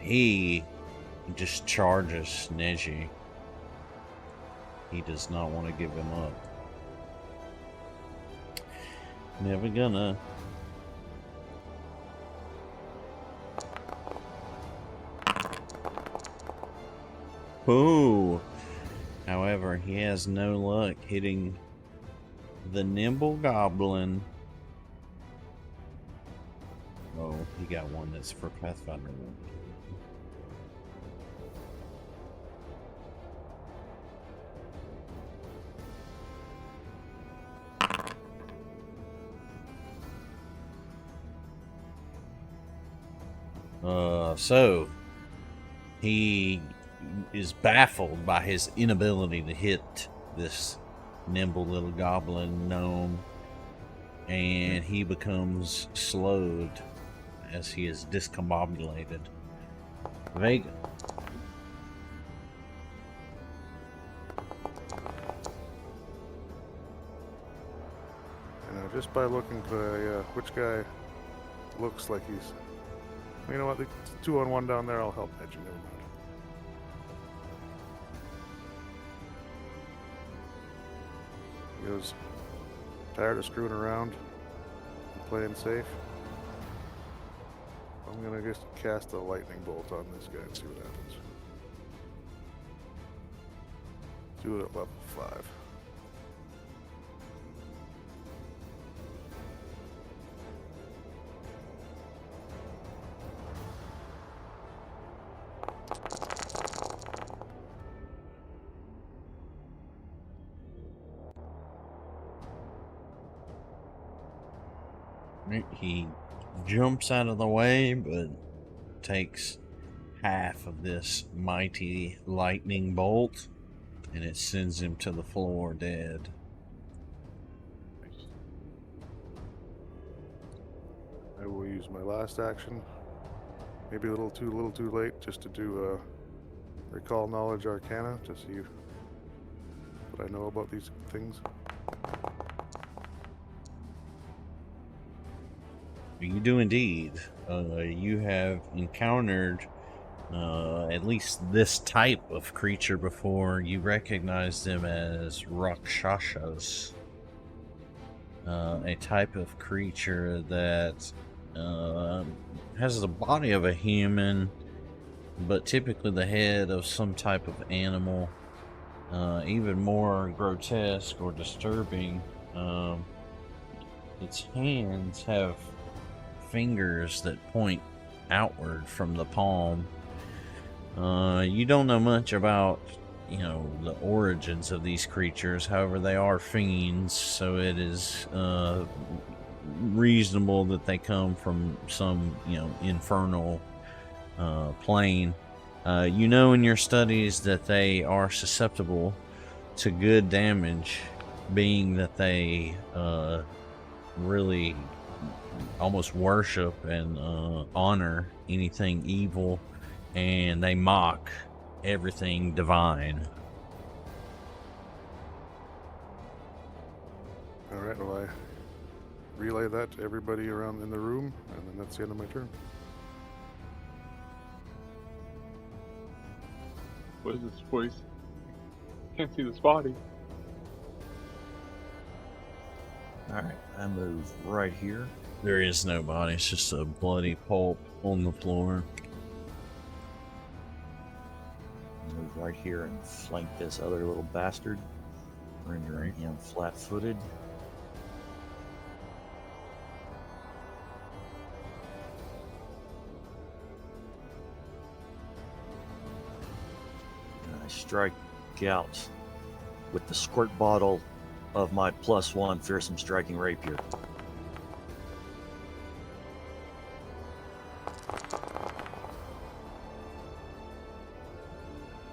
He just charges Neji. He does not want to give him up. Never gonna. Ooh. However, he has no luck hitting the nimble goblin. Oh, he got one that's for Pathfinder. So he is baffled by his inability to hit this nimble little goblin gnome, and he becomes slowed as he is discombobulated. Vega. Just by looking for which guy looks like he's... You know what? The 2-on-1 down there, I'll help Neji. Never mind. He goes, tired of screwing around and playing safe. I'm gonna just cast a lightning bolt on this guy and see what happens. Do it at level 5. He jumps out of the way, but takes half of this mighty lightning bolt, and it sends him to the floor dead. I will use my last action. Maybe a little too late, just to do recall knowledge arcana to see what I know about these things. You do indeed. You have encountered at least this type of creature before. You recognize them as Rakshasas. A type of creature that has the body of a human, but typically the head of some type of animal. Even more grotesque or disturbing, its hands have fingers that point outward from the palm. You don't know much about, the origins of these creatures. However, they are fiends, so it is reasonable that they come from some, infernal plane. In your studies that they are susceptible to good damage being that they really almost worship and honor anything evil, and they mock everything divine. All right, well, I relay that to everybody around in the room, and then that's the end of my turn. What is this voice? Can't see this body. Alright, I move right here. There is no body, it's just a bloody pulp on the floor. Move right here and flank this other little bastard, rendering him flat-footed. And I strike out with the squirt bottle of my +1 fearsome striking rapier.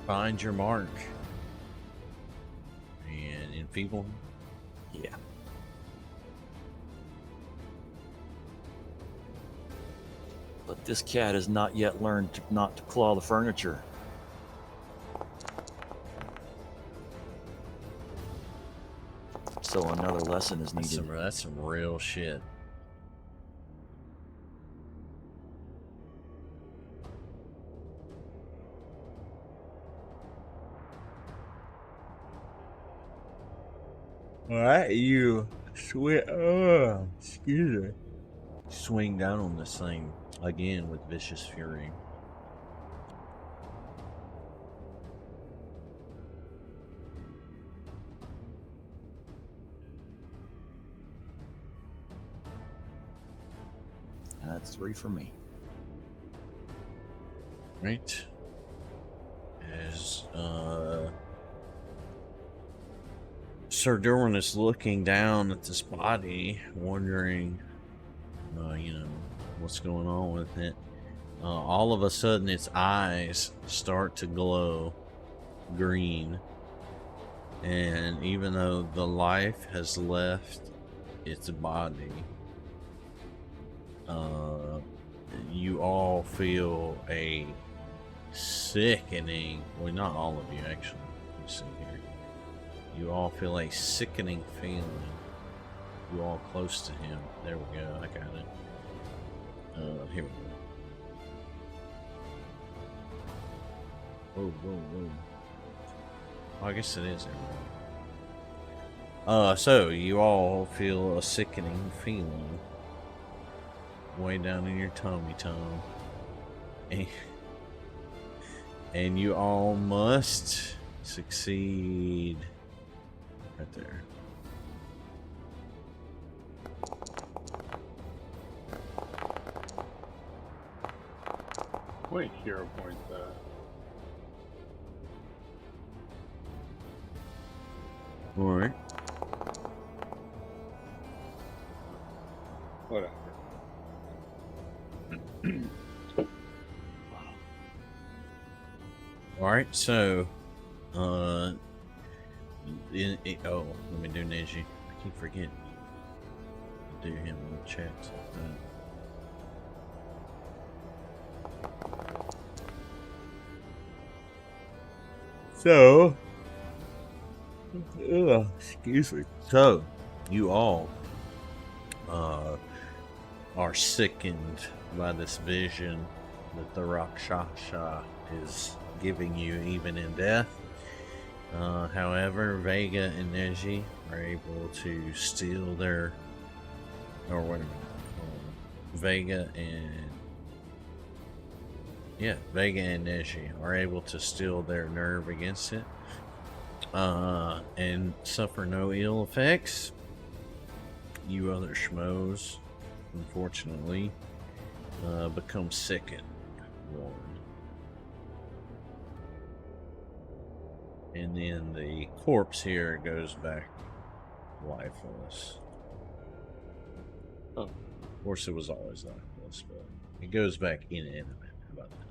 Find your mark. And enfeeble. Yeah. But this cat has not yet learned not to claw the furniture. So another lesson is needed. That's some real shit. Alright, you excuse me. Swing down on this thing again with vicious fury. And that's 3 for me. Right. As Sir Durwin is looking down at this body, wondering, what's going on with it. All of a sudden, its eyes start to glow green, and even though the life has left its body, you all feel a sickening, well, not all of you actually, let me see here. You all feel a sickening feeling. You all close to him. There we go, I got it. Here we go. Whoa, whoa, whoa. Oh, I guess it is everywhere. So you all feel a sickening feeling way down in your tummy tum, and you all must succeed right there. Wait, hero point that. All right. Whatever. All right. So, oh, let me do Neji. I keep forgetting to do him in the chat. So, excuse me. So, you all are sickened by this vision that the Rakshasa is giving you even in death. However, Vega and Neji are able to steal their, or wait a minute, Vega and Neji are able to steal their nerve against it, and suffer no ill effects. You other schmoes, unfortunately, become sickened. And then the corpse here goes back lifeless. Oh. Of course, it was always lifeless, but it goes back inanimate. How about that?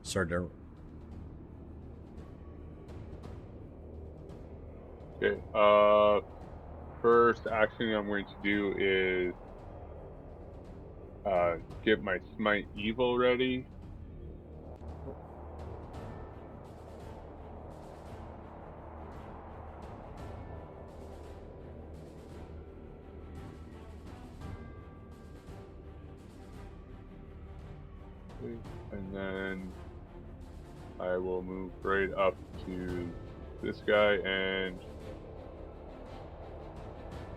Sir Durwin. Okay. First action I'm going to do is get my Smite Evil ready. And then I will move right up to this guy and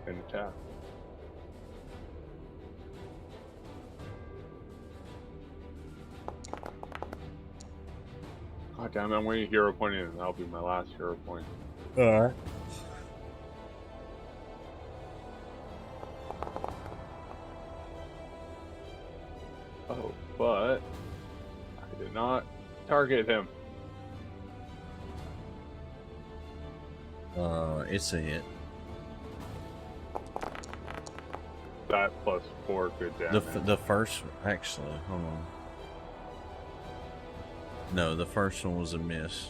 attack. God damn it, I'm waiting hero point in, and that'll be my last hero point. Alright. Oh, but I did not target him. It's a hit. That plus 4 good damage. The first, actually, hold on. No, the first one was a miss.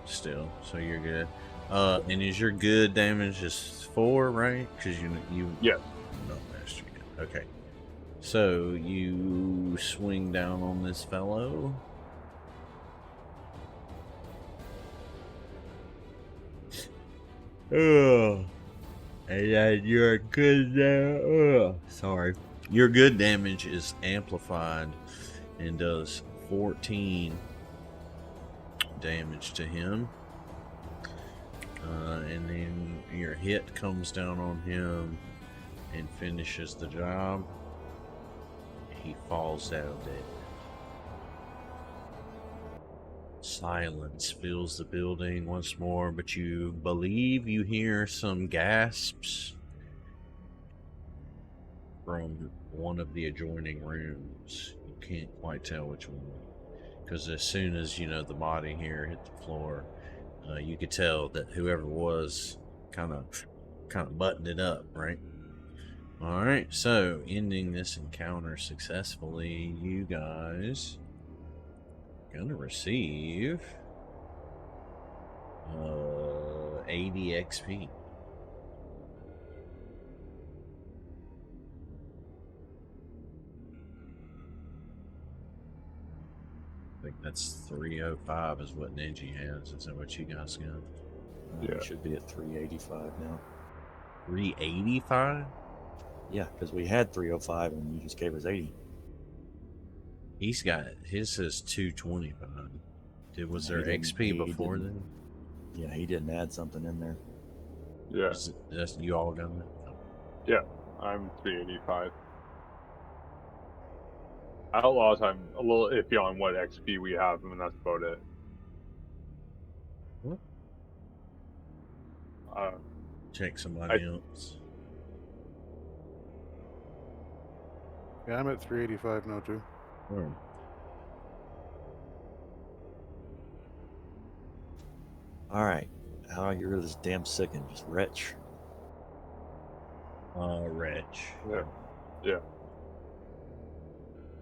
Still, so you're good. And is your good damage just 4, right? Because you Yes. no master yet. Okay. So you swing down on this fellow. Oh. And your good sorry. Your good damage is amplified and does 14 damage to him. And then your hit comes down on him and finishes the job. He falls down dead. Silence fills the building once more, but you believe you hear some gasps from one of the adjoining rooms. You can't quite tell which one, because as soon as the body here hit the floor, you could tell that whoever was kind of buttoned it up, right? All right, so ending this encounter successfully, you guys gonna receive 80 XP. I think that's 305 is what Neji has. Is that what you guys got? Yeah. We should be at 385 now. 385? Yeah, because we had 305 and you just gave us 80. He's got his says 225. Was He there didn't- XP he before didn't. then? Yeah, he didn't add something in there. Yeah. That's you all got that? Yeah. I'm 385. Outlaws, I'm a little iffy on what XP we have, and that's about it. What? Check somebody else. Yeah, I'm at 385 now too. Oh. All right. How do I get rid of this damn sicken? Just retch. Wretch. Yeah. Yeah.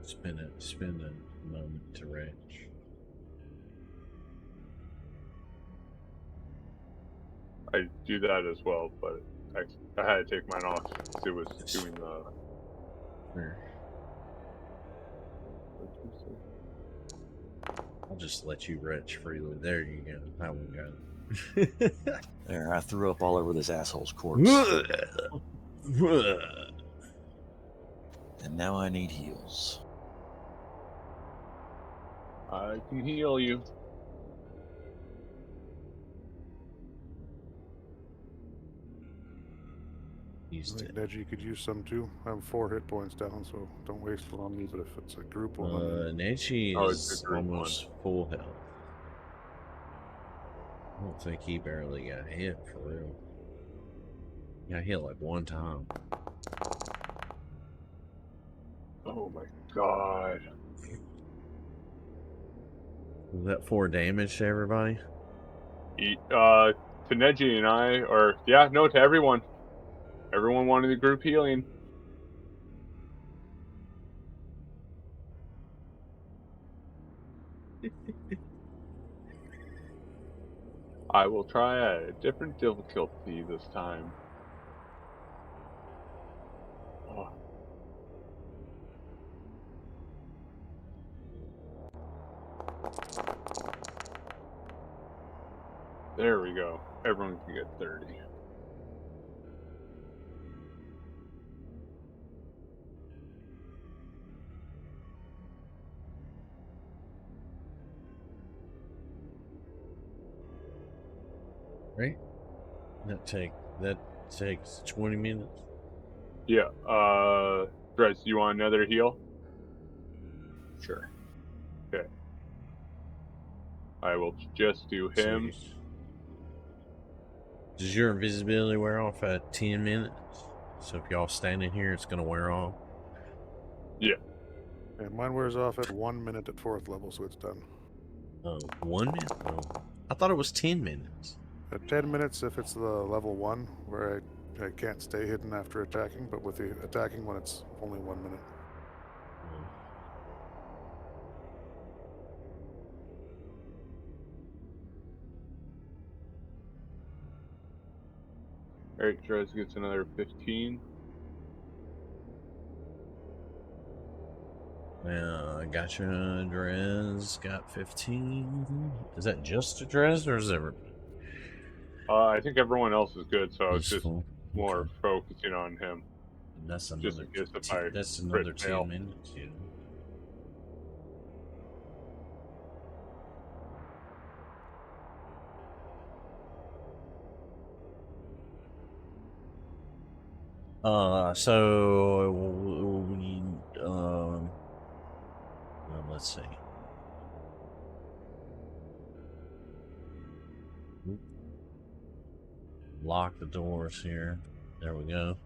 Spend a moment to retch. I do that as well, but I had to take mine off since it was doing the. Here. I'll just let you retch freely. There you go. That one got it. There, I threw up all over this asshole's corpse. And now I need heals. I can heal you. He's I think dead. Neji could use some too. I'm 4 hit points down, so don't waste it on me. But if it's a group one, Neji Oh, it's is a group almost full health. I don't think he barely got hit for real. He got hit like one time. Oh my god. Was that 4 damage to everybody? To Neji and I, or yeah, no, to everyone. Everyone wanted the group healing. I will try a different difficulty this time. Oh. There we go. Everyone can get 30. Right? That takes 20 minutes. Yeah. Drez, you want another heal? Sure. Okay. I will just do him. Jeez. Does your invisibility wear off at 10 minutes? So if y'all standing here, it's gonna wear off. Yeah. And mine wears off at 1 minute at 4th level, so it's done. Oh, 1 minute? Oh, I thought it was 10 minutes. At 10 minutes if it's the level 1, where I can't stay hidden after attacking, but with the attacking one, it's only 1 minute. Alright, Drez gets another 15. I gotcha. Drez got 15. Is that just a Drez or is everybody? I think everyone else is good, so I was just Useful. more Okay. focusing on him. And that's Just another. in case if I That's crit another 10 fail. minutes. Yeah. So we well, let's see. Lock the doors here. There we go.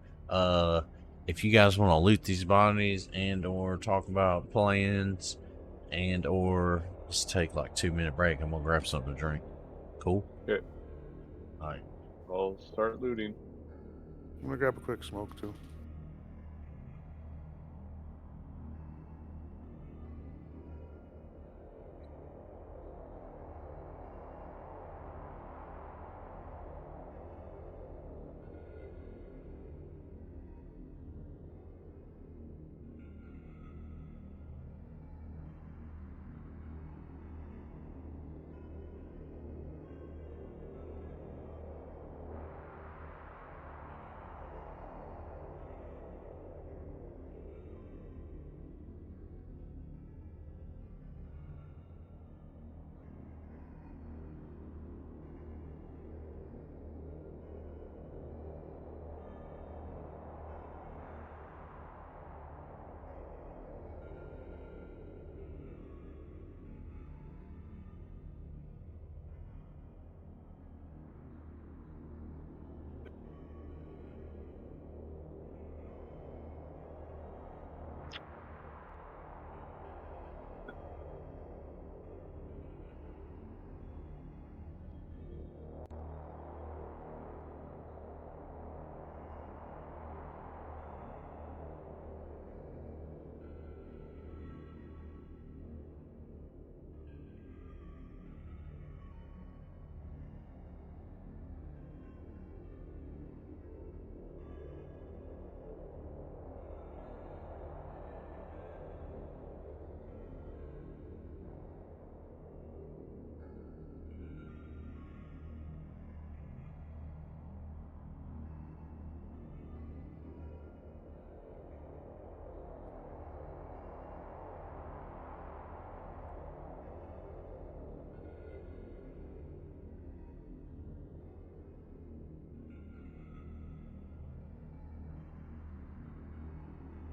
If you guys want to loot these bodies and or talk about plans and or just take like 2-minute break, I'm gonna grab something to drink. Cool. Okay. All right. I'll start looting. I'm gonna grab a quick smoke too.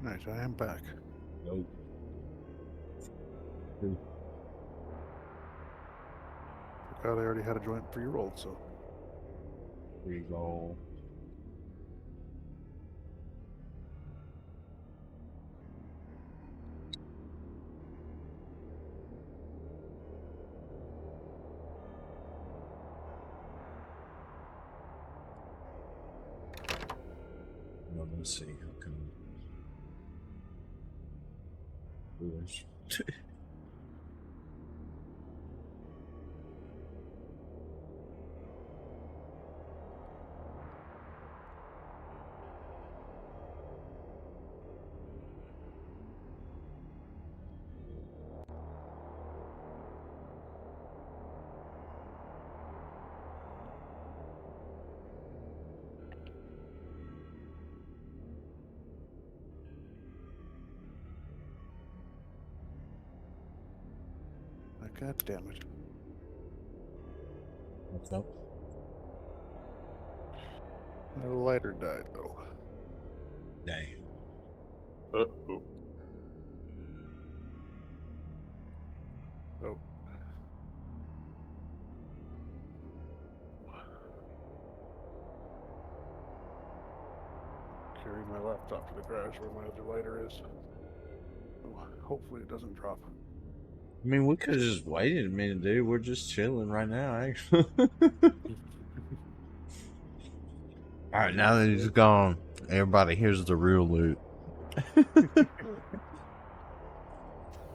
Nice, I am back. Nope. Forgot I already had a joint pre-rolled, so. Reroll. Well, let's see. How can Foolish. God damn it. What's up? My lighter died, though. Dang. Uh-oh. Oh. Carrying my laptop to the garage where my other lighter is. Oh, hopefully it doesn't drop. I mean, we could have just waited a minute, dude. We're just chilling right now, actually. All right, now that he's gone, everybody, here's the real loot.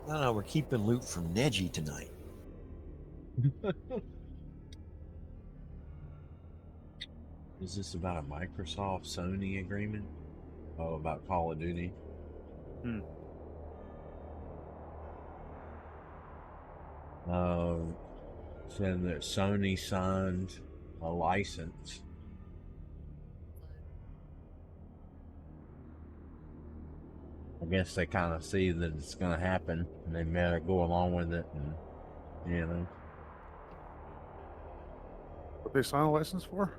No, we're keeping loot from Neji tonight. Is this about a Microsoft Sony agreement? Oh, about Call of Duty? Said that Sony signed a license. I guess they kind of see that it's going to happen, and they better go along with it, and you know. What they sign a license for?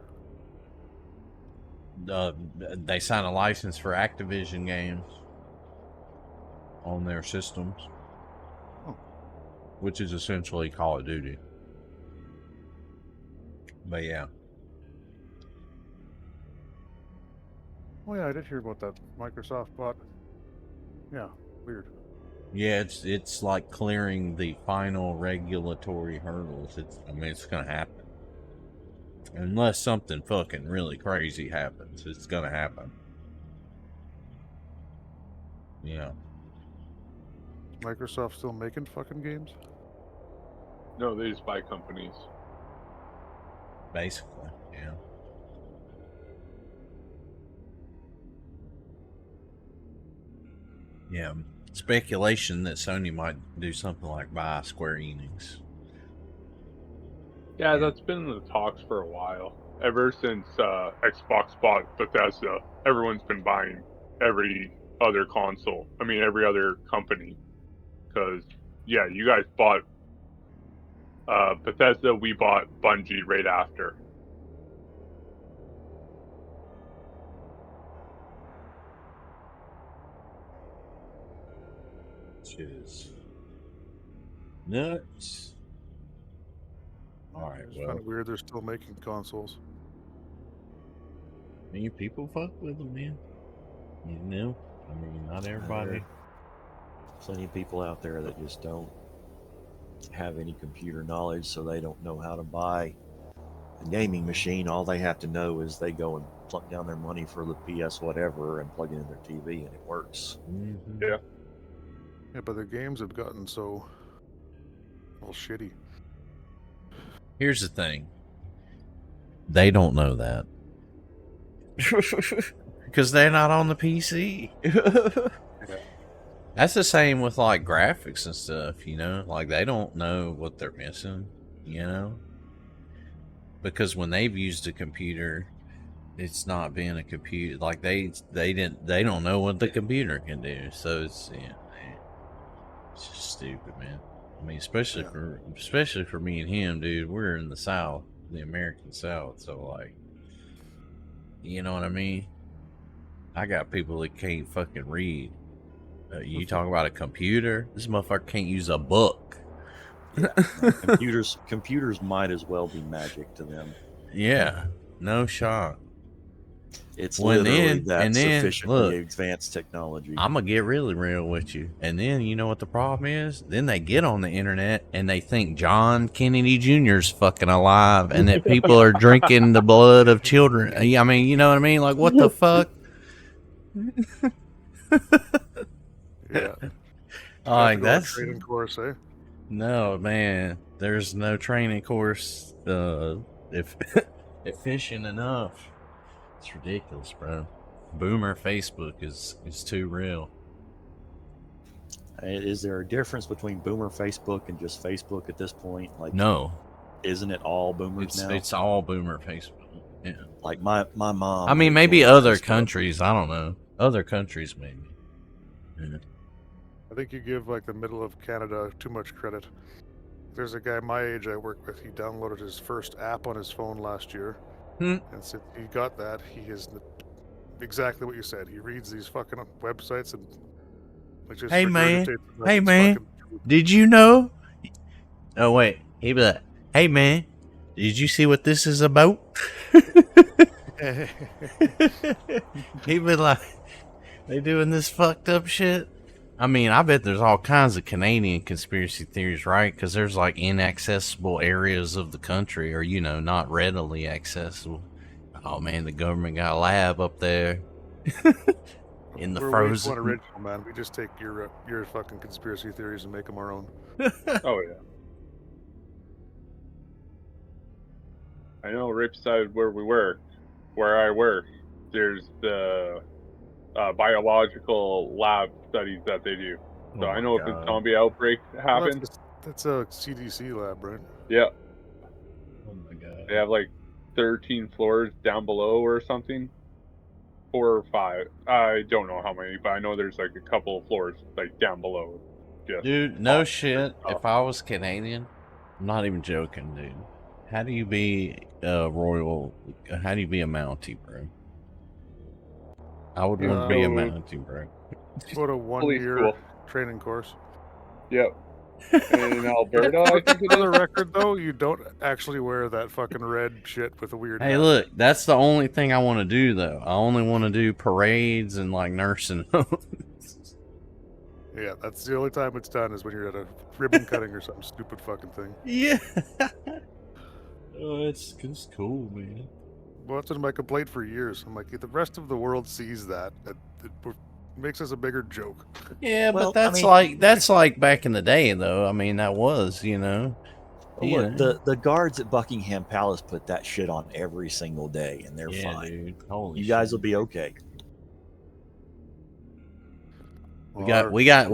They sign a license for Activision games on their systems, which is essentially Call of Duty. But yeah. Oh yeah, I did hear about that. Microsoft bought. Yeah, weird. Yeah, it's like clearing the final regulatory hurdles. I mean, it's gonna happen. Unless something fucking really crazy happens, it's gonna happen. Yeah. Microsoft still making fucking games? No, they just buy companies. Basically, yeah. Yeah. Speculation that Sony might do something like buy Square Enix. Yeah, that's been in the talks for a while. Ever since Xbox bought Bethesda, everyone's been buying every other console. I mean, every other company. Because, yeah, you guys bought Bethesda, we bought Bungie right after. Which is nuts. Alright, It's well. kind of weird they're still making consoles. I mean, people fuck with them, man. You know? I mean, not everybody. Plenty of people out there that just don't have any computer knowledge, so they don't know how to buy a gaming machine. All they have to know is they go and plunk down their money for the PS whatever and plug it in their TV and it works. Mm-hmm. Yeah. Yeah, but the games have gotten so all shitty. Here's the thing. They don't know that. Because they're not on the PC. That's the same with like graphics and stuff, you know? Like they don't know what they're missing, you know? Because when they've used a computer, it's not being a computer. Like they don't know what the computer can do. So it's it's just stupid, man. I mean, especially for me and him, dude. We're in the South, the American South, so like, you know what I mean? I got people that can't fucking read. You talk about a computer? This motherfucker can't use a book. Computers might as well be magic to them. Yeah, no shot. It's Well, literally then- sufficiently look, advanced technology. I'm gonna get really real with you. And then you know what the problem is? Then they get on the internet and they think John Kennedy Jr.'s fucking alive and that people are drinking the blood of children. I mean, you know what I mean? Like, what the fuck? Yeah. Like, Have to go on a that's training course, eh? no, man. There's no training course if efficient enough. It's ridiculous, bro. Boomer Facebook is too real. Is there a difference between Boomer Facebook and just Facebook at this point? Like, No, isn't it all Boomers now? it's all Boomer Facebook. Yeah. Like my mom. I mean, was maybe on other Facebook. countries. I don't know. Other countries, maybe. Yeah. I think you give like the middle of Canada too much credit. there's a guy my age I work with. He downloaded his first app on his phone last year, Hmm. and since he got that, he is exactly what you said. He reads these fucking websites and like just Hey, man. regurgitates them like Hey, it's man. fucking true. Did you know? Oh wait, he'd be like, "Hey man, did you see what this is about?" He'd be like, "They doing this fucked up shit." I mean, I bet there's all kinds of Canadian conspiracy theories, right? Because there's like inaccessible areas of the country, or not readily accessible. Oh man, the government got a lab up there in the We're frozen. way too unoriginal, man. We just take your fucking conspiracy theories and make them our own. Oh yeah. I know right beside where I work, there's the biological lab studies that they do. So Oh I my know if a God. zombie outbreak Well, happens, that's a CDC lab, right? yeah, Oh my God. they have like 13 floors down below or something. 4 or 5. I don't know how many, but I know there's like a couple of floors like down below. Just Dude, no awesome shit. stuff. If I was Canadian, I'm not even joking, dude. How do you be a royal? How do you be a Mountie, bro? I would want to be a So, Mountie, bro. What a police 1-year school. training course. Yep. In Alberta, I think it For the is. record, though, you don't actually wear that fucking red shit with a weird Hey, hat. look, that's the only thing I want to do, though. I only want to do parades and like nursing homes. Yeah, that's the only time it's done is when you're at a ribbon cutting or some stupid fucking thing. Yeah. Oh, it's cool, man. Well, that's been my complaint for years. I'm like, if the rest of the world sees that, it makes us a bigger joke. Yeah, Well, but I mean- that's like back in the day, though. I mean, that was, Well, Yeah. look, the guards at Buckingham Palace put that shit on every single day, and they're Yeah, fine. dude. Holy You guys shit. will be okay. We got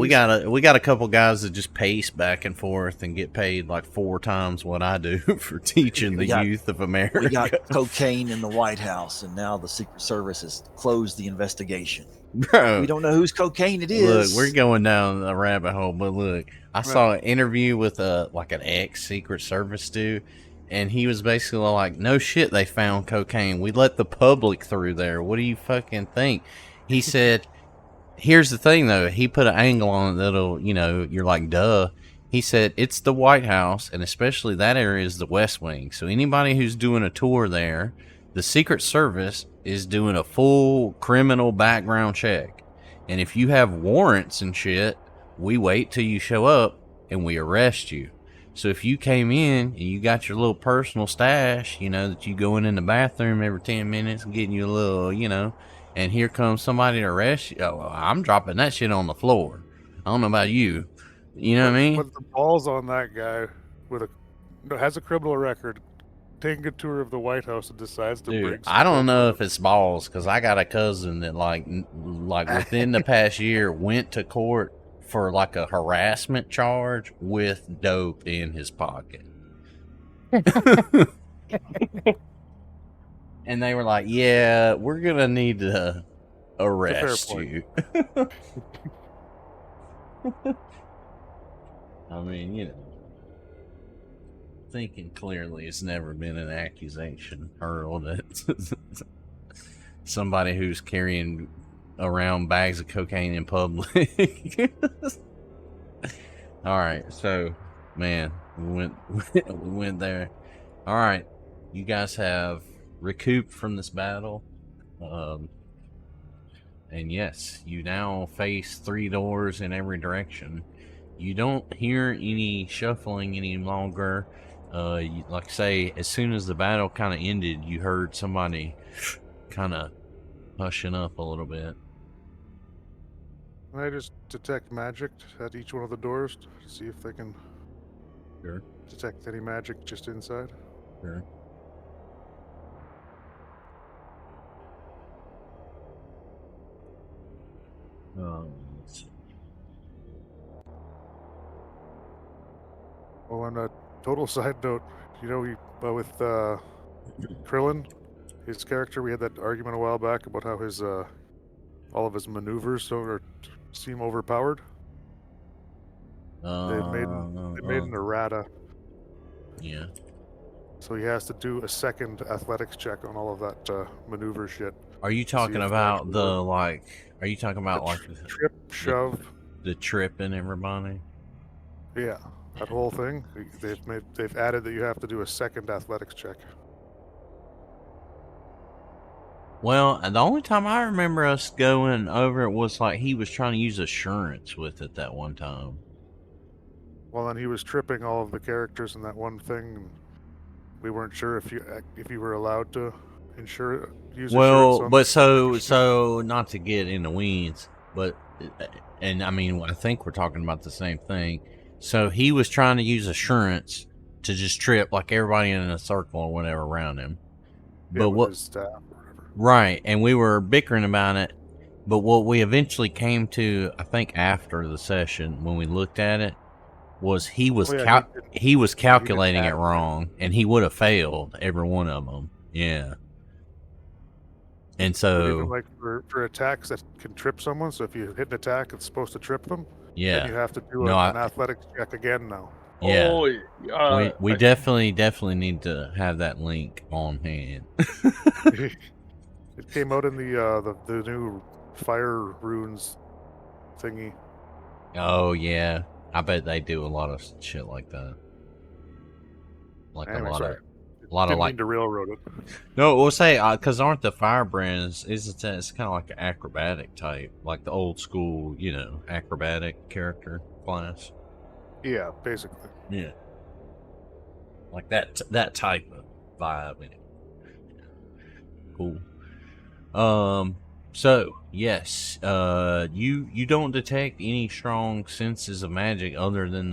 a couple guys that just pace back and forth and get paid like 4 times what I do for teaching the youth of America. We got cocaine in the White House, and now the Secret Service has closed the investigation. Bro, We don't know whose cocaine it look, is. we're going down a rabbit hole, but look, I saw an interview with like an ex Secret Service dude, and he was basically like, "No shit, they found cocaine. We let the public through there. What do you fucking think?" He said. Here's the thing, though. He put an angle on it that'll, you're like, duh. He said it's the White House, and especially that area is the West Wing. So anybody who's doing a tour there, the Secret Service is doing a full criminal background check. And if you have warrants and shit, we wait till you show up and we arrest you. So if you came in and you got your little personal stash, that you going in the bathroom every 10 minutes and getting you a little, and here comes somebody to arrest you. Oh, I'm dropping that shit on the floor. I don't know about you. You know what I mean? But the balls on that guy has a criminal record, taking a tour of the White House and decides to bring. Dude, I don't know if it's balls because I got a cousin that like within the past year went to court for like a harassment charge with dope in his pocket. And they were like, "Yeah, we're gonna need to arrest you." I mean, thinking clearly has never been an accusation hurled at somebody who's carrying around bags of cocaine in public. All right, so man, we went there. All right, you guys have recouped from this battle, and yes, you now face 3 doors in every direction. You don't hear any shuffling any longer. Like I say, as soon as the battle kind of ended, you heard somebody kind of hushing up a little bit. Can I just detect magic at each one of the doors to see if they can detect any magic just inside? Sure. Let's see. Oh, on a total side note, with Krillin, his character, we had that argument a while back about how his all of his maneuvers seem overpowered. They made an errata Yeah. So he has to do a second athletics check on all of that maneuver shit. Are you See talking if it about actually the works. like? Are you talking about The like trip, shove, the tripping everybody? yeah, that whole thing. They've added that you have to do a second athletics check. Well, the only time I remember us going over it was like he was trying to use assurance with it that one time. Well, then he was tripping all of the characters in that one thing, and we weren't sure if you were allowed to use assurance Well, on. but so not to get in the weeds, but and I mean I think we're talking about the same thing. So he was trying to use assurance to just trip like everybody in a circle or whatever around him. Yeah, But with what his staff or whatever. right, and we were bickering about it. But what we eventually came to, I think after the session when we looked at it, was he was Oh, yeah, he was yeah, he didn't calculating it add wrong, and he would have failed every one of them. Yeah. And But so even like for attacks that can trip someone, so if you hit an attack that's supposed to trip them, yeah. then you have to do No, an athletics check again now. yeah. Oh, We definitely need to have that link on hand. It came out in the new fire runes thingy. Oh yeah, I bet they do a lot of shit like that. Like Anyway, a sorry. lot of Didn't like. mean to railroad it. No, we'll say because aren't the firebrands? It's kind of like an acrobatic type, like the old school, acrobatic character class. Yeah, basically. Yeah, like that type of vibe. Cool. So yes, you don't detect any strong senses of magic other than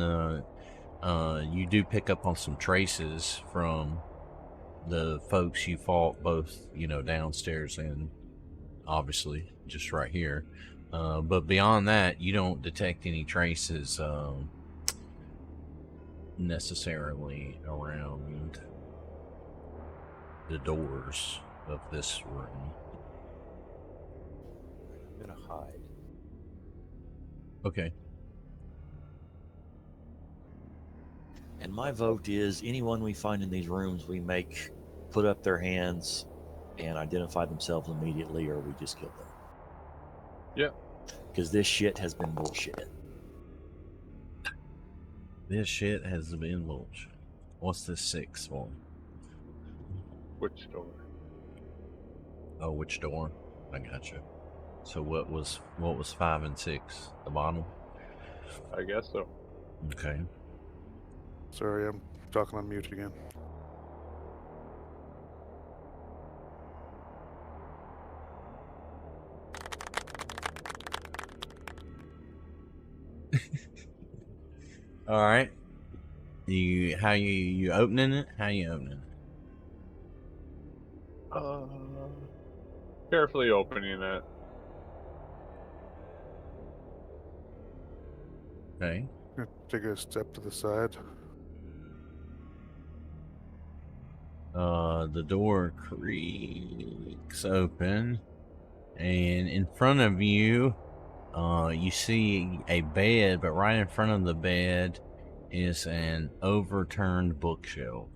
you do pick up on some traces from the folks you fought both, downstairs and obviously just right here. But beyond that, you don't detect any traces necessarily around the doors of this room. I'm gonna hide. Okay. And my vote is anyone we find in these rooms, we make put up their hands and identify themselves immediately, or we just kill them. Yeah. Because this shit has been bullshit. This shit has been bullshit. What's the 6th one? Which door? Oh, which door? I gotcha. So what was 5 and 6? The bottom? I guess so. Okay. Sorry, I'm talking on mute again. All right. You opening it? How you opening it? Carefully opening it. Okay. Take a step to the side. The door creaks open, and in front of you, you see a bed, but right in front of the bed is an overturned bookshelf.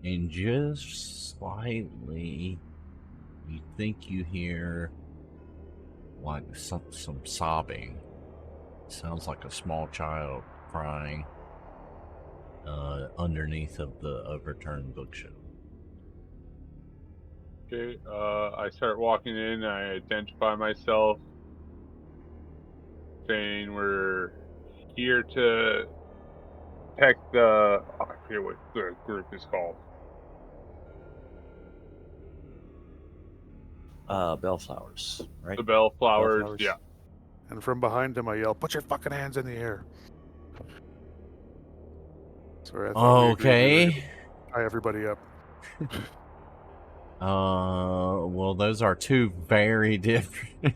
And just slightly, you think you hear like some sobbing. Sounds like a small child crying underneath of the overturned bookshelf. Okay, I start walking in, I identify myself, saying we're here to protect the... I forget what the group is called. Bellflowers, right? The Bellflowers, Bellflowers. yeah. And from behind him, I yell, "Put your fucking hands in the air!" Sorry, I thought we agreed we were Okay. gonna tie everybody up. Well, those are two very different.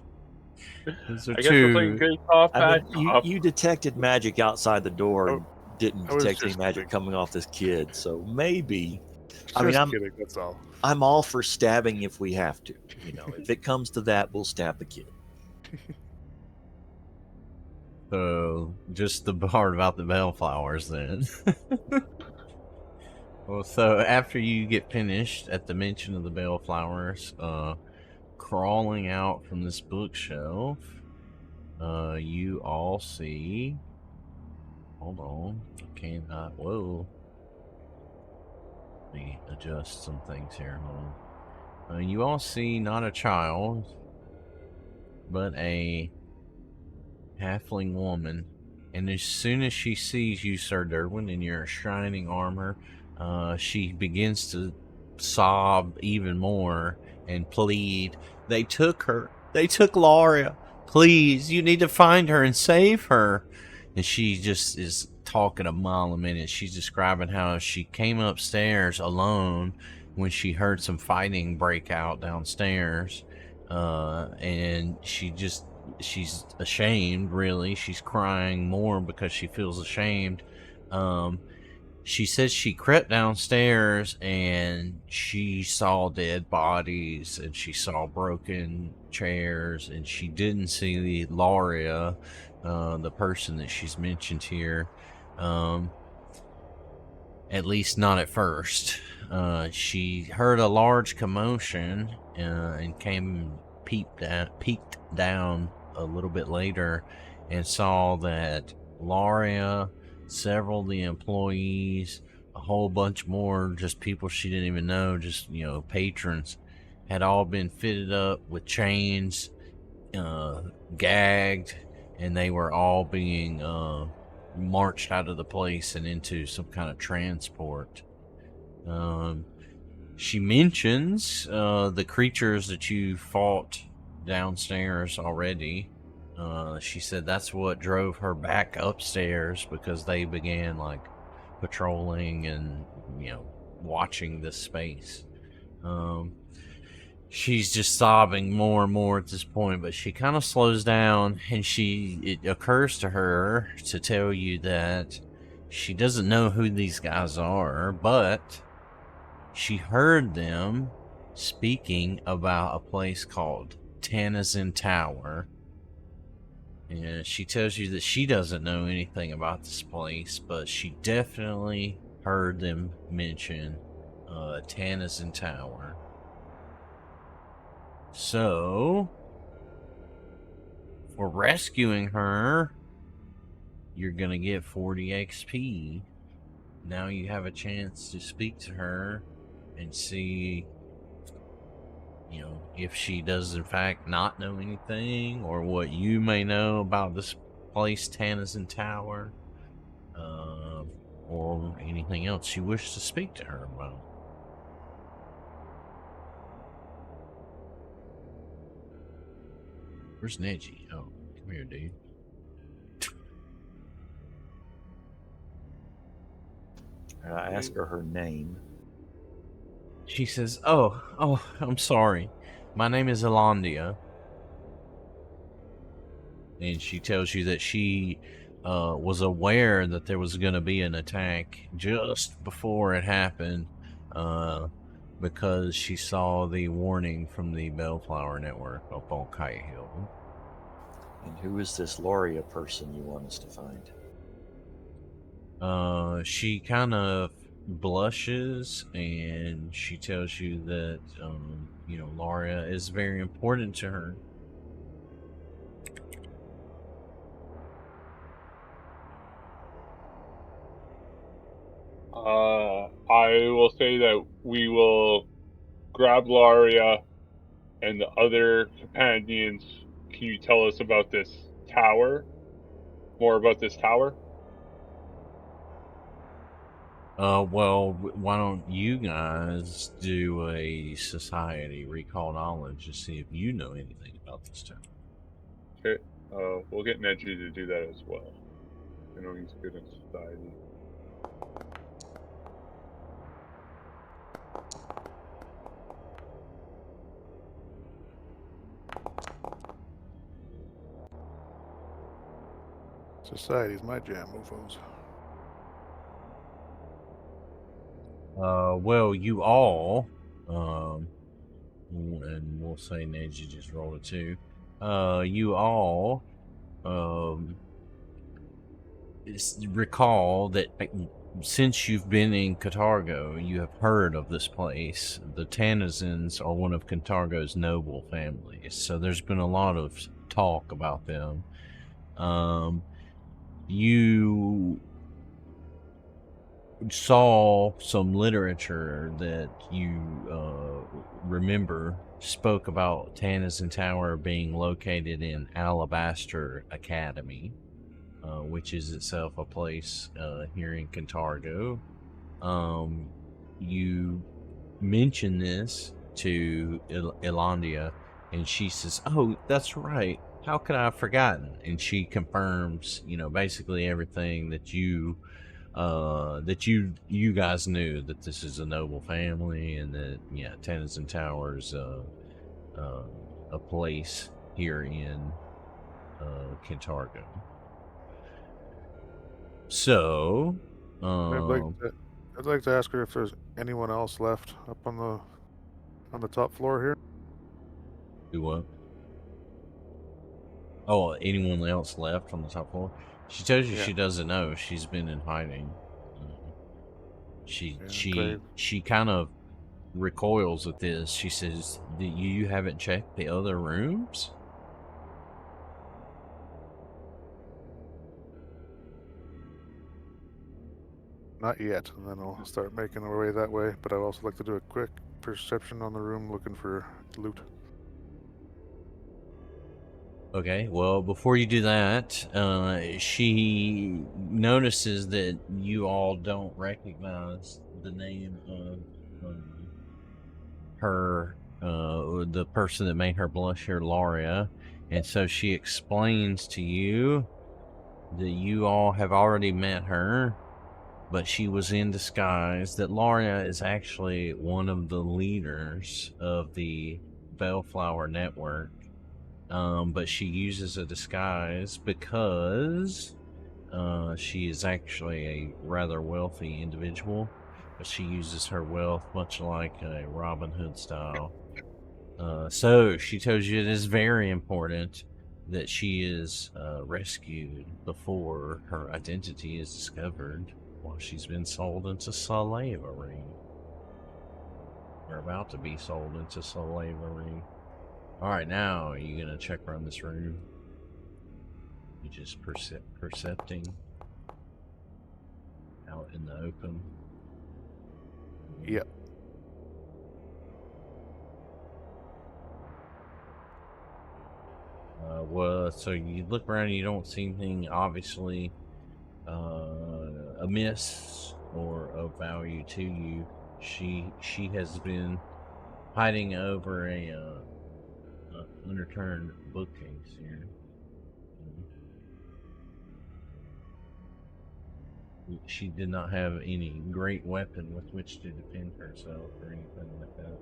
Those are I guess we're playing two. good cop, I bad mean, cop. you detected magic outside the door and didn't I was detect any just magic kidding. coming off this kid, so maybe. Just I mean, kidding. That's all. I'm all for stabbing if we have to. If it comes to that, we'll stab the kid. So, just the part about the bellflowers then. Well, so after you get finished at the mention of the bellflowers, crawling out from this bookshelf, you all see. Hold on, I cannot. Whoa. Let me adjust some things here. Hold on. You all see not a child, but a halfling woman. And as soon as she sees you, Sir Durwin, in your shining armor, she begins to sob even more and plead. They took her. They took Laria. Please, you need to find her and save her. And she just is talking a mile a minute. She's describing how she came upstairs alone when she heard some fighting break out downstairs. And she's ashamed, really. She's crying more because she feels ashamed. She says she crept downstairs and she saw dead bodies and she saw broken chairs, and she didn't see the Laria, the person that she's mentioned here. At least not at first. She heard a large commotion and peeked down a little bit later and saw that Laria, several of the employees, a whole bunch more, just people she didn't even know, just, patrons, had all been fitted up with chains, gagged, and they were all being marched out of the place and into some kind of transport. She mentions the creatures that you fought downstairs already. She said that's what drove her back upstairs, because they began patrolling and watching this space. She's just sobbing more and more at this point, but she kind of slows down, and it occurs to her to tell you that she doesn't know who these guys are, but she heard them speaking about a place called Tanazin Tower. And she tells you that she doesn't know anything about this place, but she definitely heard them mention Tanazin Tower. So, for rescuing her, you're going to get 40 XP. Now you have a chance to speak to her and see, if she does in fact not know anything, or what you may know about this place, Tanazin Tower, or anything else you wish to speak to her about. Where's Neji? Oh, come here, dude. I ask her name. She says, oh, I'm sorry. My name is Elandia. And she tells you that she was aware that there was going to be an attack just before it happened, because she saw the warning from the Bellflower Network up on Kite Hill. And who is this Laria person you want us to find? She kind of blushes, and she tells you that, Laria is very important to her. I will say that we will grab Laria and the other companions. Can you tell us about this tower? More about this tower? Well, why don't you guys do a society recall knowledge to see if you know anything about this town? Okay. We'll get Neji to do that as well. I know he's good in society. Society's my jam, mofos. Well, you all, and we'll say Neji just rolled a 2. You all, recall that since you've been in Katargo, you have heard of this place. The Tanazins are one of Katargo's noble families, so there's been a lot of talk about them. You saw some literature that you remember spoke about Tanazin Tower being located in Alabaster Academy, which is itself a place here in Cantargo. You mention this to Elandia, and she says, "Oh, that's right. How could I have forgotten?" And she confirms, basically everything that you guys knew, that this is a noble family, and that Tanazin Tower's a place here in Cantargo. So, I'd like to ask her if there's anyone else left up on the top floor here. do what? Oh, anyone else left on the top floor? She tells you she doesn't know. She's been in hiding. She kind of recoils at this. She says, "You haven't checked the other rooms?" Not yet, and then I'll start making our way that way. But I'd also like to do a quick perception on the room, looking for loot. Okay, well, before you do that, she notices that you all don't recognize the name of her, the person that made her blush here, Laria, and so she explains to you that you all have already met her, but she was in disguise, that Laria is actually one of the leaders of the Bellflower Network. But she uses a disguise because she is actually a rather wealthy individual, but she uses her wealth much like a Robin Hood style. So she tells you it is very important that she is rescued before her identity is discovered, while she's been sold into slavery. Or about to be sold into slavery. Alright, now are you gonna check around this room? You just percepting out in the open? Yep. Well, so you look around and you don't see anything obviously amiss or of value to you. She has been hiding over a underturned bookcase here. She did not have any great weapon with which to defend herself or anything like that.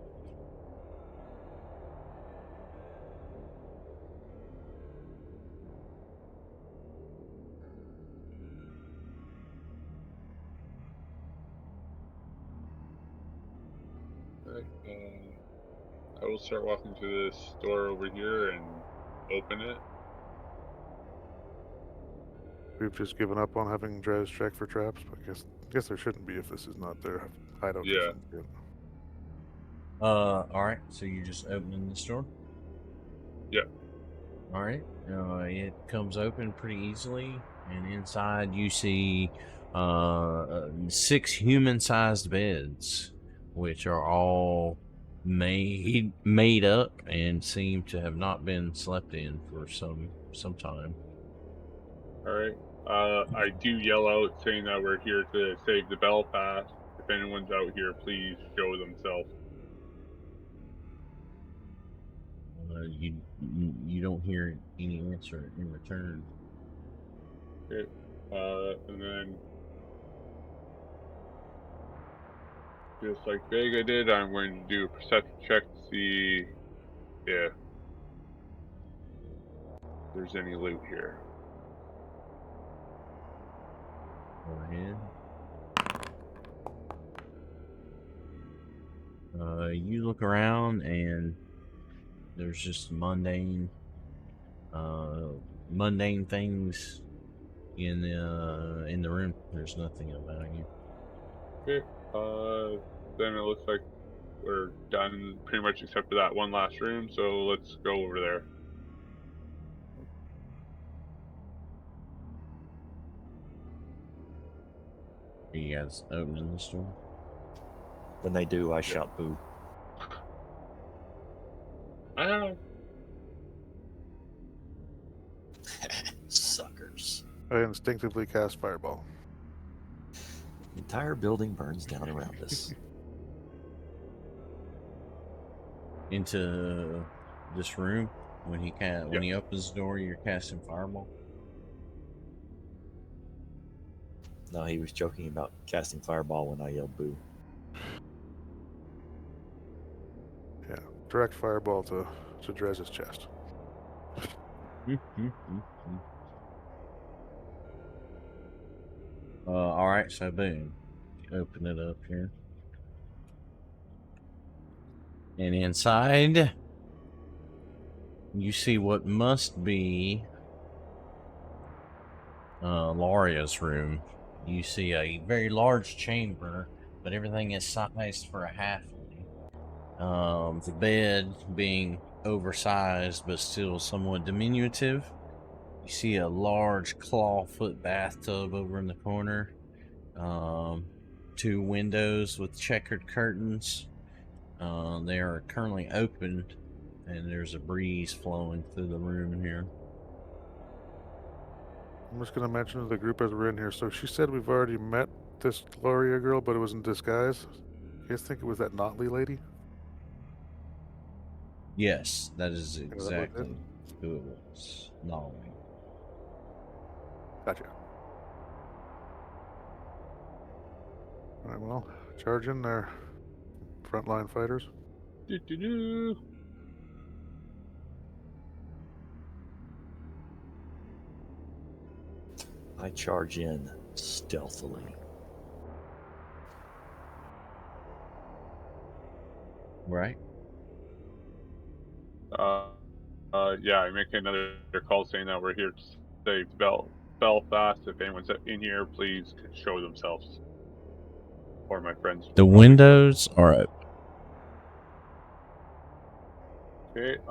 I will start walking to this door over here and open it. We've just given up on having Drez check for traps, but I guess there shouldn't be if this is not their hideout. Yeah. Alright, so you're just opening this door? Yep. Alright, it comes open pretty easily, and inside you see 6 human-sized beds, which are all made up and seem to have not been slept in for some time. Alright. I do yell out saying that we're here to save the Bell Pass. If anyone's out here, please show themselves. You don't hear any answer in return. Okay. And then, just like Vega did, I'm going to do a perception check to see if there's any loot here. Go ahead. You look around and there's just mundane things in the room. There's nothing about you. Okay. Then it looks like we're done pretty much except for that one last room. So let's go over there. Are you guys opening this door? When they do, I shout boo. Ah. Suckers. I instinctively cast Fireball. The entire building burns down around us. Into this room when he opens the door, you're casting Fireball. No, he was joking about casting Fireball when I yelled boo. Yeah, direct Fireball to Drez's chest. All right, so boom, open it up here, and inside you see what must be Laria's room. You see a very large chamber, but everything is sized for a halfling. The bed being oversized but still somewhat diminutive. You see a large clawfoot bathtub over in the corner. 2 windows with checkered curtains. They are currently open, and there's a breeze flowing through the room here. I'm just going to mention to the group as we're in here. So she said we've already met this Gloria girl, but it was in disguise. You guys think it was that Notley lady? Yes, that is that was it? exactly who it was. Nolly. Gotcha. Alright, well, charge in there, frontline fighters. Do-do-do. I charge in stealthily. Right? Yeah, I make another call saying that we're here to save Belfast. If anyone's in here, please show themselves. Or my friends. The windows are open. Okay, can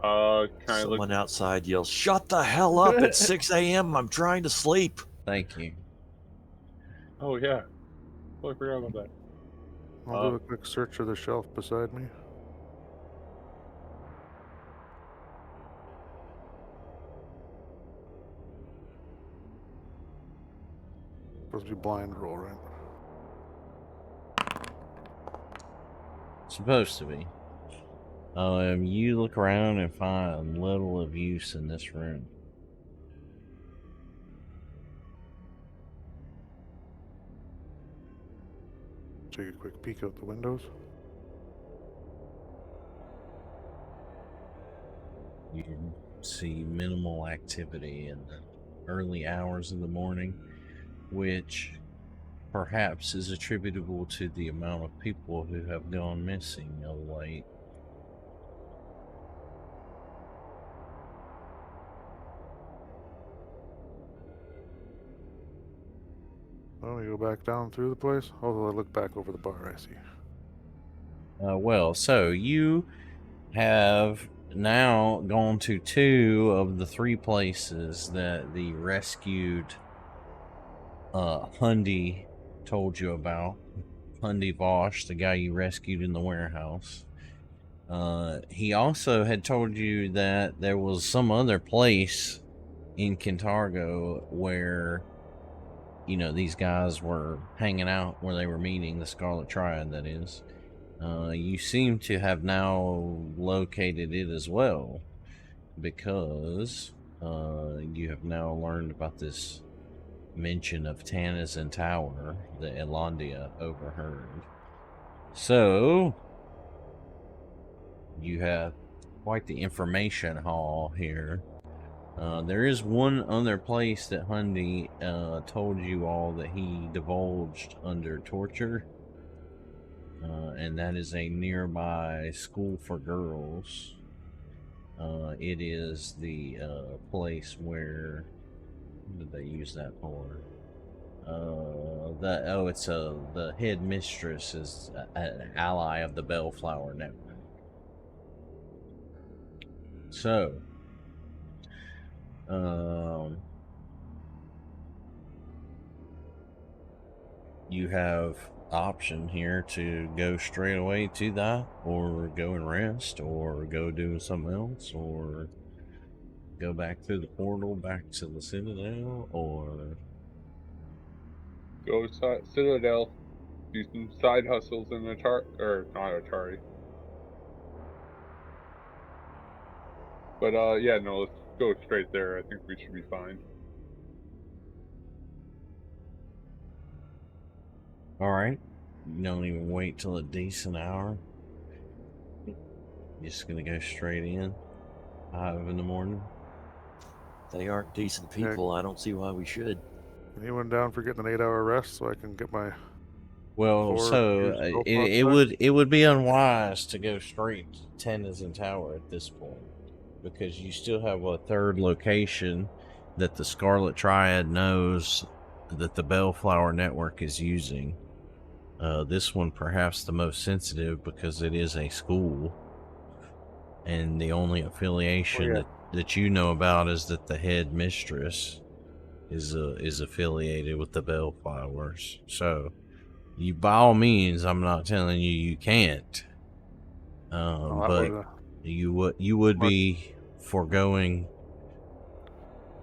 I look? Someone outside yells, "Shut the hell up at 6 a.m. I'm trying to sleep." Thank you. Oh, yeah. Oh, I forgot about that. I'll do a quick search of the shelf beside me. Supposed to be blind roll, right? Supposed to be. You look around and find little of use in this room. Take a quick peek out the windows. You can see minimal activity in the early hours of the morning, which perhaps is attributable to the amount of people who have gone missing of late. Oh, you go back down through the place? Although I look back over the bar, I see. Well, so you have now gone to 2 of the 3 places that the rescued Hundy told you about. Hundy Vosh, the guy you rescued in the warehouse. He also had told you that there was some other place in Kintargo where, you know, these guys were hanging out, where they were meeting, the Scarlet Triad, that is. You seem to have now located it as well, because you have now learned about this mention of Tanizan Tower that Elandia overheard. So, you have quite the information haul here. There is one other place that Hundy told you all that he divulged under torture. And that is a nearby school for girls. It is the place where What did they use that for? It's the headmistress is an ally of the Bellflower Network. So, you have option here to go straight away to that, or go and rest, or go do something else, or go back through the portal back to the Citadel, or Go Citadel. Do some side hustles in Atari, or not Atari. But yeah, no, let's go straight there. I think we should be fine. Alright. You don't even wait till a decent hour. You're just gonna go straight in 5 in the morning. They aren't decent people. I don't see why we should. Anyone down for getting an 8-hour rest so I can get my Well, so it would be unwise to go straight to Tennyson Tower at this point, because you still have a third location that the Scarlet Triad knows that the Bellflower Network is using. This one perhaps the most sensitive because it is a school, and the only affiliation that you know about is that the head mistress is affiliated with the Bellflowers. So, you, by all means, I'm not telling you can't, but you would be foregoing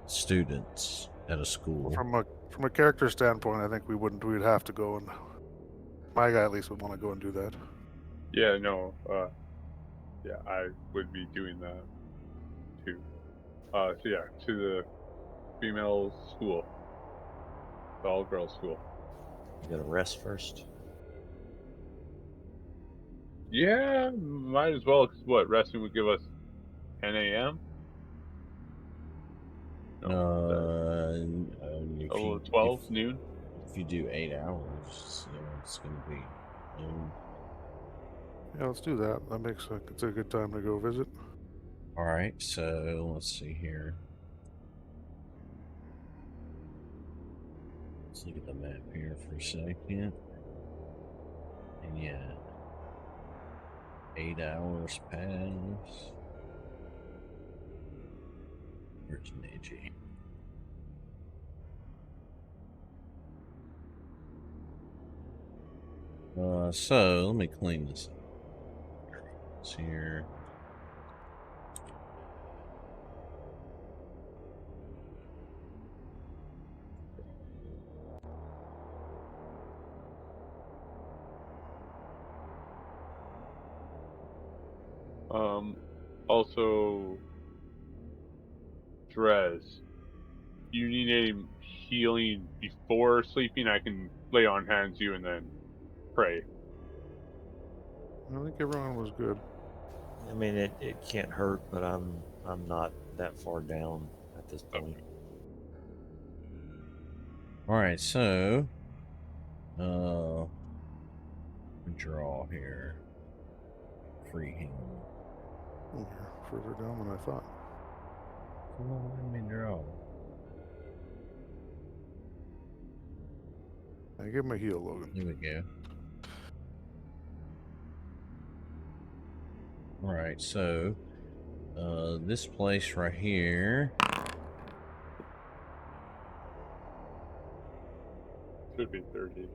students at a school. From a character standpoint, I think we'd have to go, and my guy at least would want to go and do that. Yeah, no, yeah, I would be doing that too. So yeah, to the female school, the all-girls school. You gotta rest first. Yeah, might as well. Cause what, resting would give us 10 a.m. No, 12 noon. If you do 8 hours, it's gonna be noon. Yeah, let's do that. It's a good time to go visit. All right, so let's see here. Let's look at the map here for a second. And yeah, 8 hours pass. Where's Neji? So let me clean this up. It's here. Also, Drez, you need any healing before sleeping? I can lay on hands you and then pray. I think everyone was good. I mean, it can't hurt, but I'm not that far down at this point. All right, so draw here. Free hand. Oh, you're further down than I thought. Come on, let me draw. I give him a heal, Logan. Here we go. All right, so this place right here. Should be 30.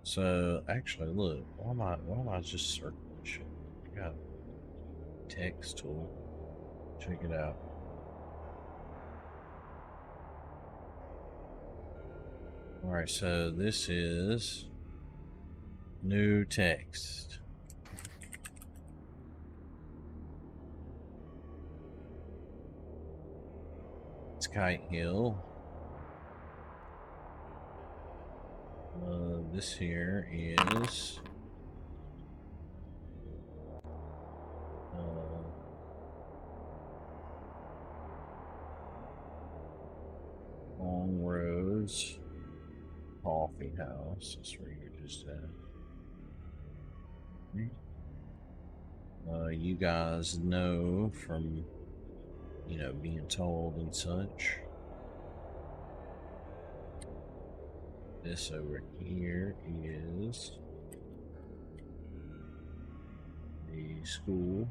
So actually, look, why am I just circling shit? I got a text tool. Check it out. All right, so this is new text. It's Kite Hill. This here is Long Rose Coffee House. That's where you're just at. You guys know from you know, being told and such. This over here is the school.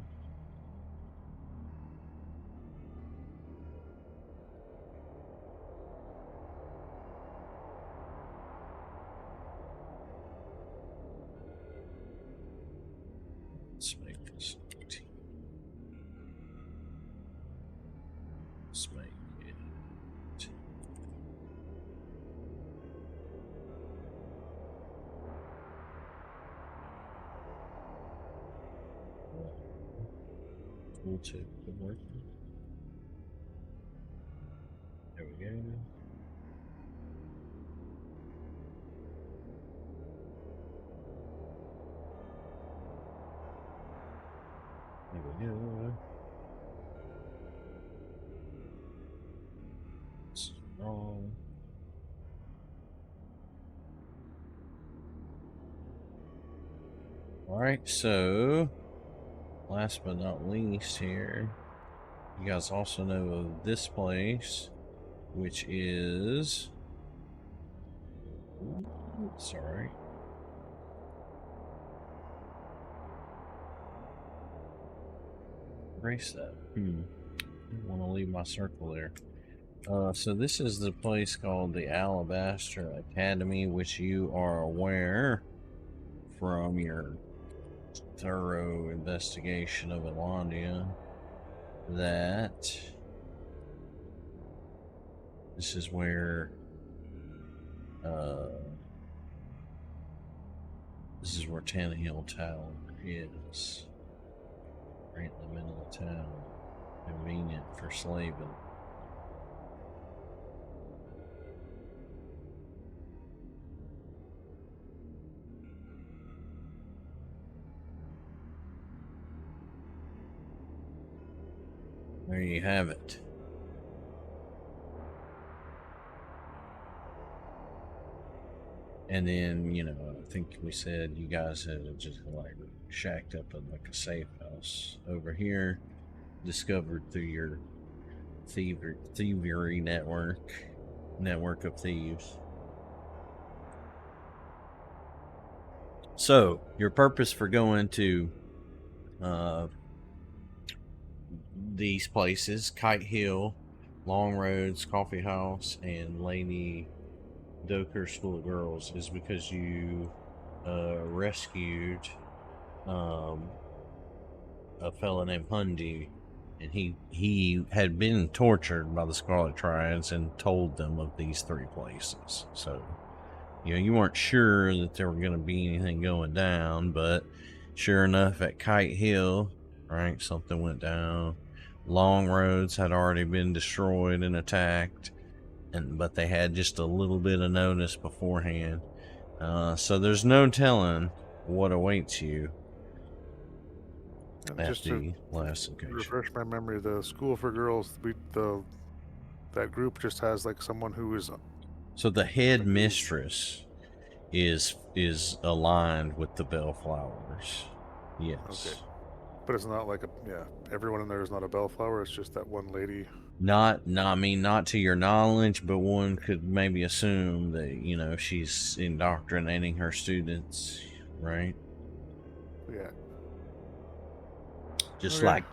Let's make this 18. Let's make it. We'll take the work. There we go. There we go. It's wrong. Alright, so last but not least here, you guys also know of this place, which is... Sorry. Erase that. I want to leave my circle there. So this is the place called the Alabaster Academy, which you are aware from your thorough investigation of Atlantia that this is where Tannehill Tower is. Right in the middle of town. Convenient for slaving. There you have it. And then, you know, I think we said you guys had just like shacked up in like a safe house over here, discovered through your thievery network of thieves. So, your purpose for going to these places, Kite Hill, Long Roads, Coffee House, and Lady Doker School of Girls, is because you rescued a fella named Hundi, and he had been tortured by the Scarlet Triads and told them of these three places. So, you know, you weren't sure that there were going to be anything going down, but sure enough, at Kite Hill, right, something went down. Long Roads had already been destroyed and attacked, but they had just a little bit of notice beforehand. So there's no telling what awaits you at Just the to last occasion. refresh my memory, the School for Girls, that group just has like someone who is... So the head mistress is aligned with the Bellflowers. Yes. Okay. But it's not like everyone in there is not a Bellflower, it's just that one lady. I mean, not to your knowledge, but one could maybe assume that, you know, she's indoctrinating her students, right? Yeah. Just Okay,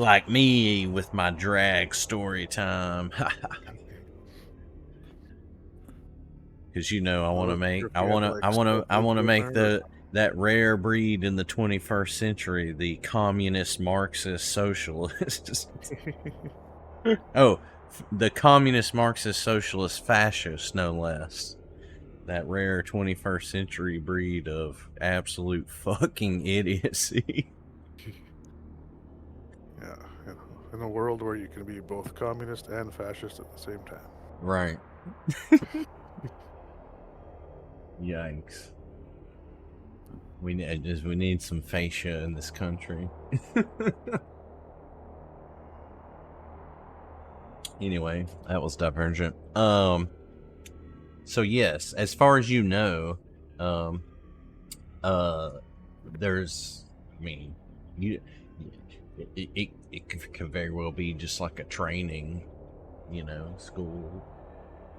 like me with my drag story time. Because, you know, I want to make that rare breed in the 21st century, the communist Marxist socialist. Oh, the communist Marxist socialist fascist, no less. That rare 21st century breed of absolute fucking idiocy. Yeah, in a world where you can be both communist and fascist at the same time. Right. Yikes. We need some fascia in this country. Anyway, that was divergent. So yes, as far as you know, there's, I mean, It could very well be just like a training, school.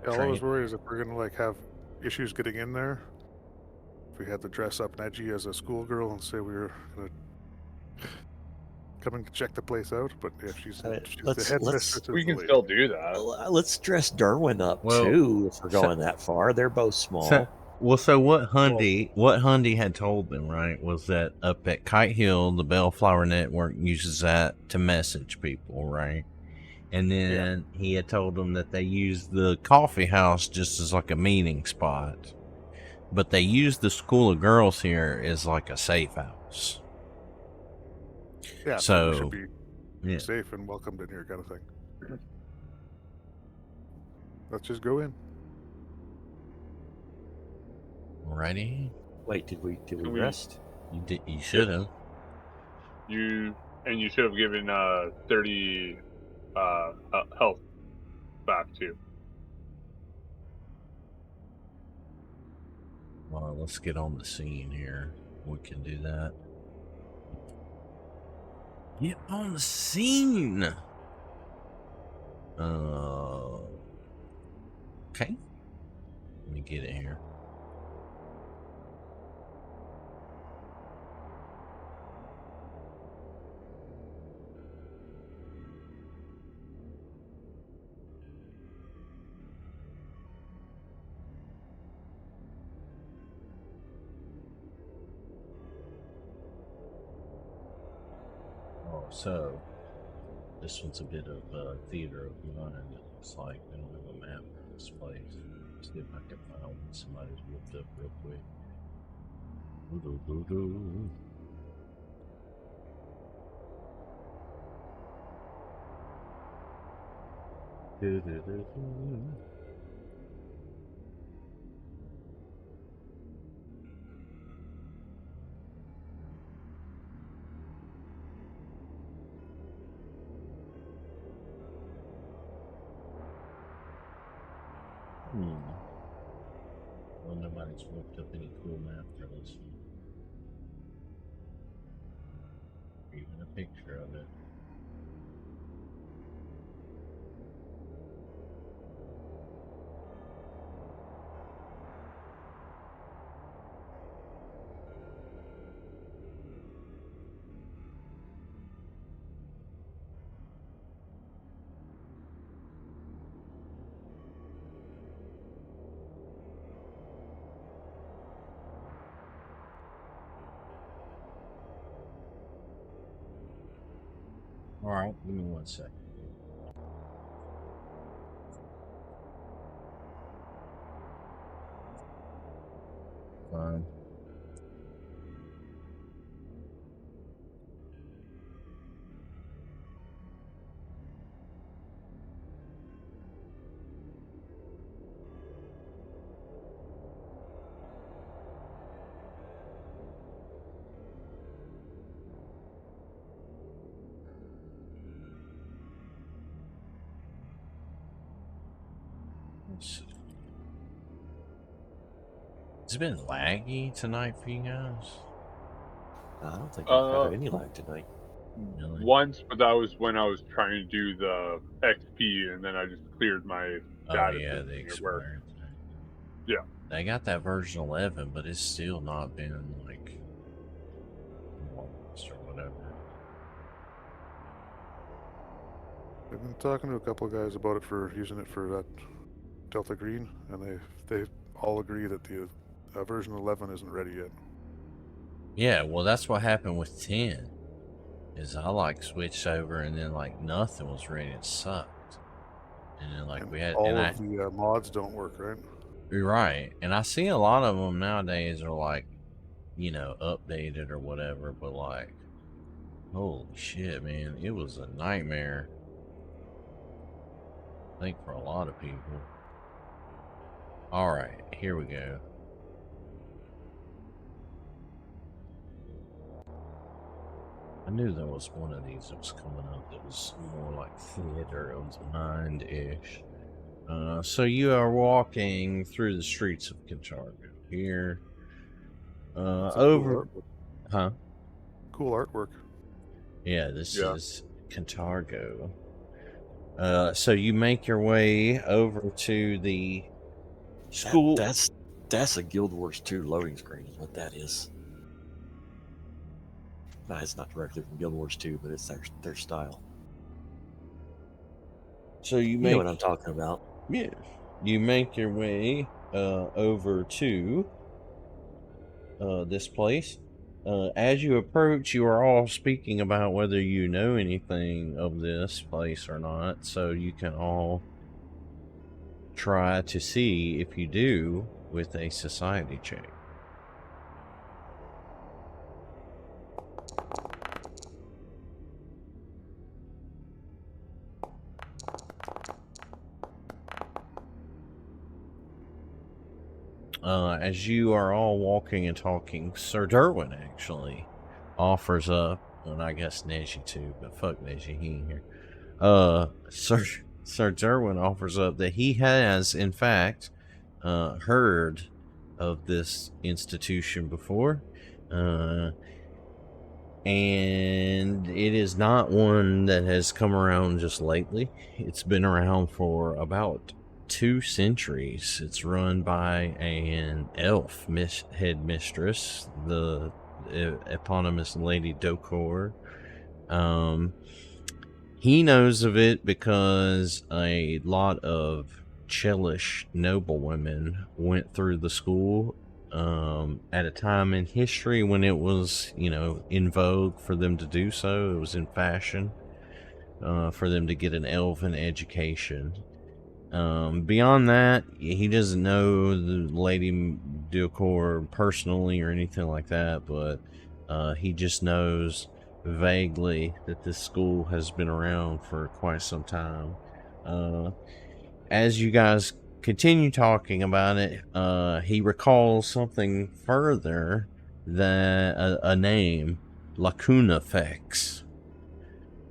Yeah, all I was worried is if we're gonna like have issues getting in there. If we had to dress up Neji as a schoolgirl and say we were gonna come and check the place out, but if she's the headmistress of We the can lady. still do that. Let's dress Durwin up Well, too if we're so- going that far. They're both small. So what Hundy had told them, right, was that up at Kite Hill, the Bellflower Network uses that to message people, right? And then he had told them that they use the coffee house just as like a meeting spot, but they use the School of Girls here as like a safe house. Yeah, So we should be safe and welcomed in here, kind of thing. Let's just go in. Alrighty. Wait, did we rest? You should have. You should have given 30 health back too. Well, let's get on the scene here. We can do that. Get on the scene. Okay. Let me get it here. So, this one's a bit of theater of the mind. It looks like we don't have a map of this place. Let's see if I can find one somebody's whipped up real quick. Doo-doo-doo-doo. Doo-doo-doo-doo. Well, nobody's whipped up any cool map for this one. Even a picture of it. Alright, give me 1 second. Fine. It's been laggy tonight for you guys. I don't think I've had any lag tonight. Really? Once, but that was when I was trying to do the XP, and then I just cleared my data. Yeah, system they at work. expired. Yeah. They got that version 11, but it's still not been like launched or whatever. I've been talking to a couple of guys about it for using it for that Delta Green, and they all agree that the version 11 isn't ready yet. Yeah, well, that's what happened with 10. Is I like switched over and then like nothing was ready. It sucked. And then like And we had all of the mods don't work, right? You're right, and I see a lot of them nowadays are like, updated or whatever. But like, holy shit, man, it was a nightmare. I think for a lot of people. All right, here we go. I knew there was one of these that was coming up that was more like theater of the mind-ish. So you are walking through the streets of Kinchargo here. It's a Over... cool artwork. Huh? Cool artwork. Yeah, this Yeah. is Cantargo. So you make your way over to the school. That's a Guild Wars 2 loading screen is what that is. No, it's not directly from Guild Wars 2, but it's their style. So you know what make I'm talking about. yeah, you make your way over to this place. As you approach, you are all speaking about whether you know anything of this place or not. So you can all try to see if you do with a society check. As you are all walking and talking, Sir Durwin actually offers up, and I guess Neji too, but fuck Neji, he ain't here. Sir Durwin offers up that he has, in fact, heard of this institution before, and it is not one that has come around just lately. It's been around for about 2 centuries. It's run by an elf headmistress, the eponymous Lady Dokor. He knows of it because a lot of Chelish noblewomen went through the school at a time in history when it was, in vogue for them to do so. It was in fashion for them to get an elven education. Beyond that, he doesn't know the Lady Dokor personally or anything like that, but he just knows vaguely that this school has been around for quite some time. As you guys continue talking about it, he recalls something further than a name, Lacunafex.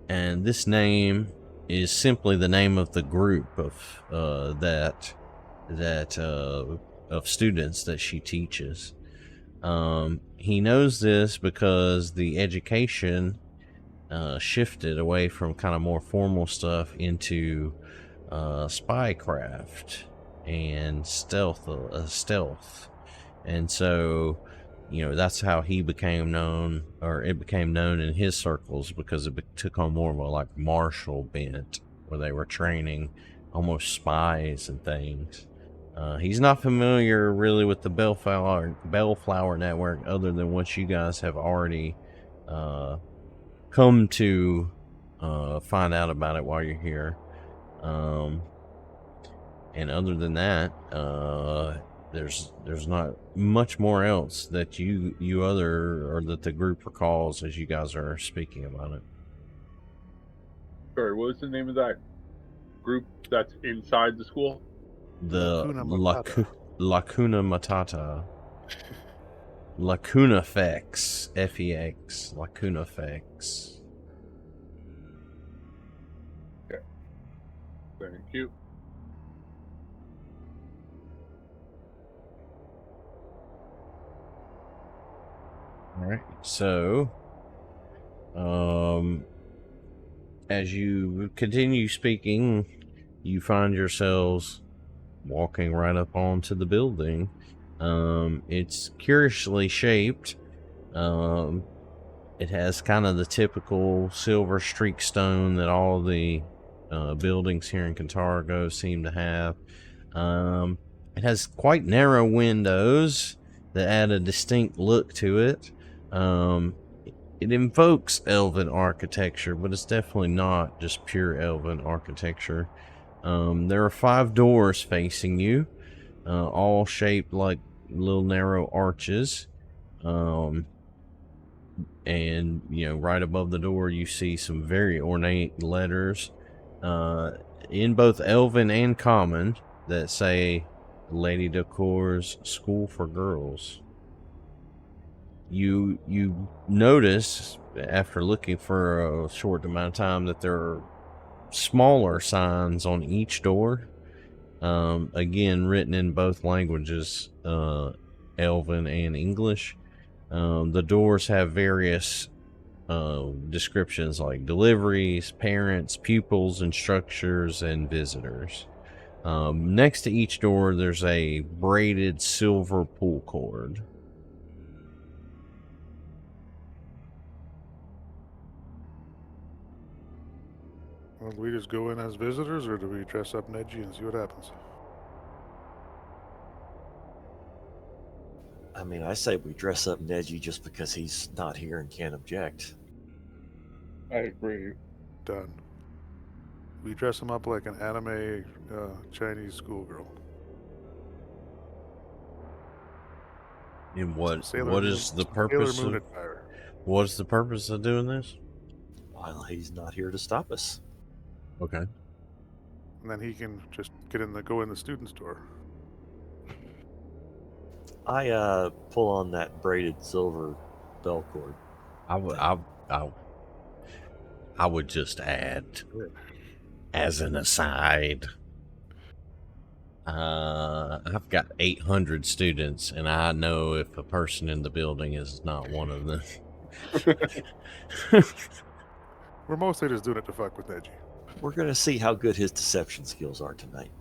And this name is simply the name of the group of of students that she teaches. He knows this because the education shifted away from kind of more formal stuff into spycraft and stealth, and so that's how he became known, or it became known in his circles, because it took on more of a like martial bent where they were training almost spies and things. He's not familiar really with the Bellflower network, other than what you guys have already come to find out about it while you're here. And other than that, there's not much more else that that the group recalls as you guys are speaking about it. Sorry, what was the name of that group that's inside the school? The Lacuna Matata. Lacunafex, F-E-X, Lacunafex. Okay. Thank you. All right. So, as you continue speaking, you find yourselves walking right up onto the building. It's curiously shaped. It has kind of the typical silver streak stone that all the buildings here in Cantargo seem to have. It has quite narrow windows that add a distinct look to it. It invokes elven architecture, but it's definitely not just pure elven architecture. There are 5 doors facing you, all shaped like little narrow arches. And right above the door you see some very ornate letters in both elven and common that say Lady Dokor's School for Girls. You notice, after looking for a short amount of time, that there are smaller signs on each door, again written in both languages, Elven and English. The doors have various descriptions like deliveries, parents, pupils, instructors, and visitors. Next to each door, there's a braided silver pull cord. Well, do we just go in as visitors, or do we dress up Neji and see what happens? I mean, I say we dress up Neji just because he's not here and can't object. I agree. Done. We dress him up like an anime Chinese schoolgirl. And what Sailor is Moon- the purpose Sailor Moon of attire. what's the purpose of doing this? While he's not here to stop us. Okay. And then he can just go in the student's door. I pull on that braided silver bell cord. I would just add, as an aside, I've got 800 students, and I know if a person in the building is not one of them. We're mostly just doing it to fuck with Neji. We're gonna see how good his deception skills are tonight.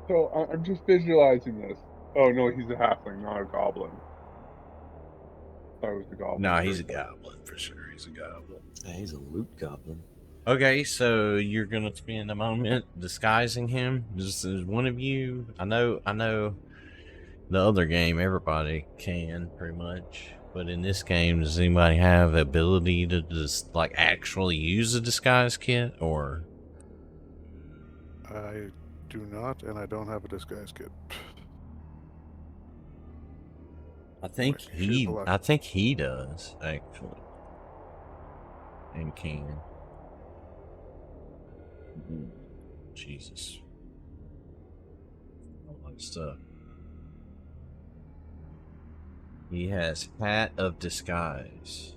So I'm just visualizing this. Oh no, he's a halfling, not a goblin. I thought it was a goblin. No, he's a goblin for sure. He's a goblin. Yeah, he's a loot goblin. Okay, so you're gonna spend a moment disguising him. Just as one of you, I know. The other game, everybody can pretty much, but in this game, does anybody have the ability to just like actually use a disguise kit, or? I do not, and I don't have a disguise kit. I think he does actually, and can. Ooh, Jesus, a lot of stuff. He has Hat of Disguise.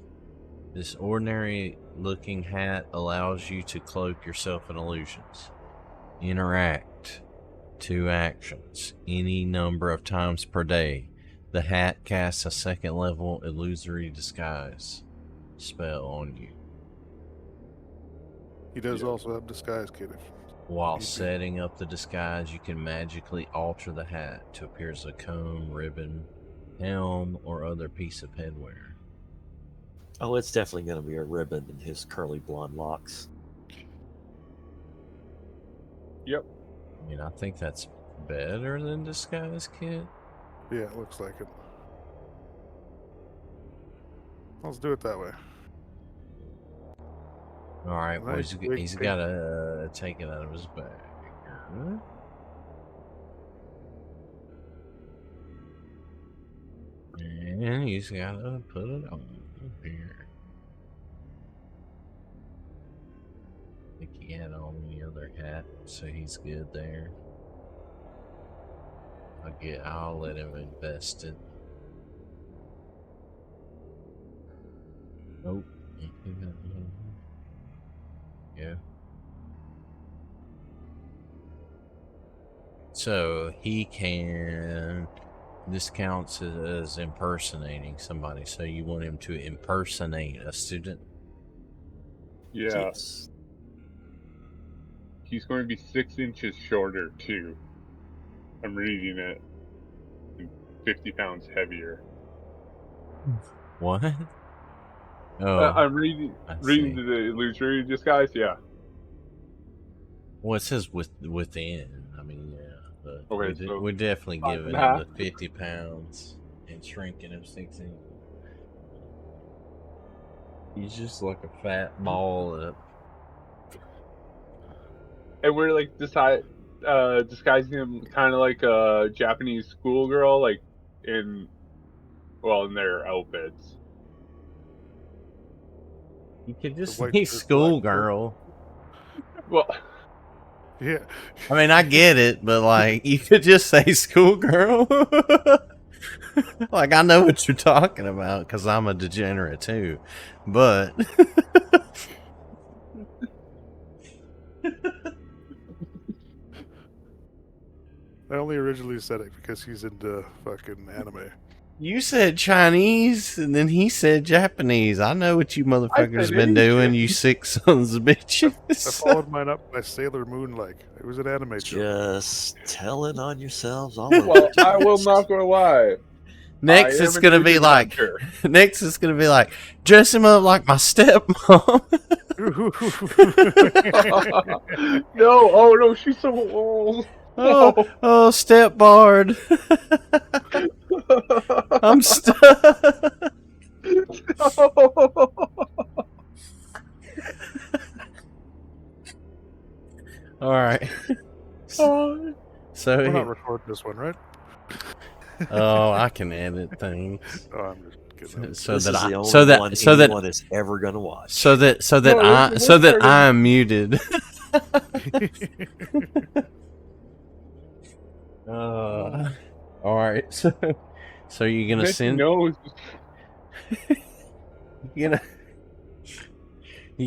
This ordinary looking hat allows you to cloak yourself in illusions. Interact 2 actions any number of times per day. The hat casts a 2nd level illusory disguise spell on you. He does also have disguise kit. While setting up the disguise, you can magically alter the hat to appear as a comb, ribbon, helm, or other piece of headwear. Oh, it's definitely going to be a ribbon in his curly blonde locks. Yep. I mean, I think that's better than disguise kit. Yeah, it looks like it. Let's do it that way. All right, well, Nice he's big got to take it out of his bag. And he's got to put it on here. I think he had on the other hat, so he's good there. I'll let him invest it. Nope. Yeah. So he can. This counts as impersonating somebody. So you want him to impersonate a student? Yeah. Yes. He's going to be 6 inches shorter too. I'm reading it. And 50 pounds heavier. What? Oh, I'm reading see. the illusory disguise. Yeah. Well, it says within. I mean, yeah. But Okay, so we're definitely 5 giving and a him half. the 50 pounds and shrinking him 6 inches. He's just like a fat ball of. And we're like disguising him kind of like a Japanese schoolgirl, like in their outfits. You could just The white say shirt, black schoolgirl. Well, Yeah. I mean, I get it, but like, you could just say schoolgirl. Like, I know what you're talking about because I'm a degenerate too, but. I only originally said it because he's into fucking anime. You said Chinese, and then he said Japanese. I know what you motherfuckers said been doing, Asian. you sick sons of I bitches. followed mine up by Sailor Moon-like. It was an anime show. Just telling on yourselves all over Well, the I will place. not go lie. Next, I it's am gonna an be Asian like. hunter. Next, it's gonna be like, dress him up like my stepmom. No, oh no, she's so old. oh, step bard. I'm stuck. All right. Oh, So, We're not recording this one, right? oh, I can edit things Oh, I'm just kidding. so This that is the I, only so that, one so that, anyone is ever gonna watch. so that, so that No, I, this so that part I am muted. All right. So you're gonna Nick send? knows. You're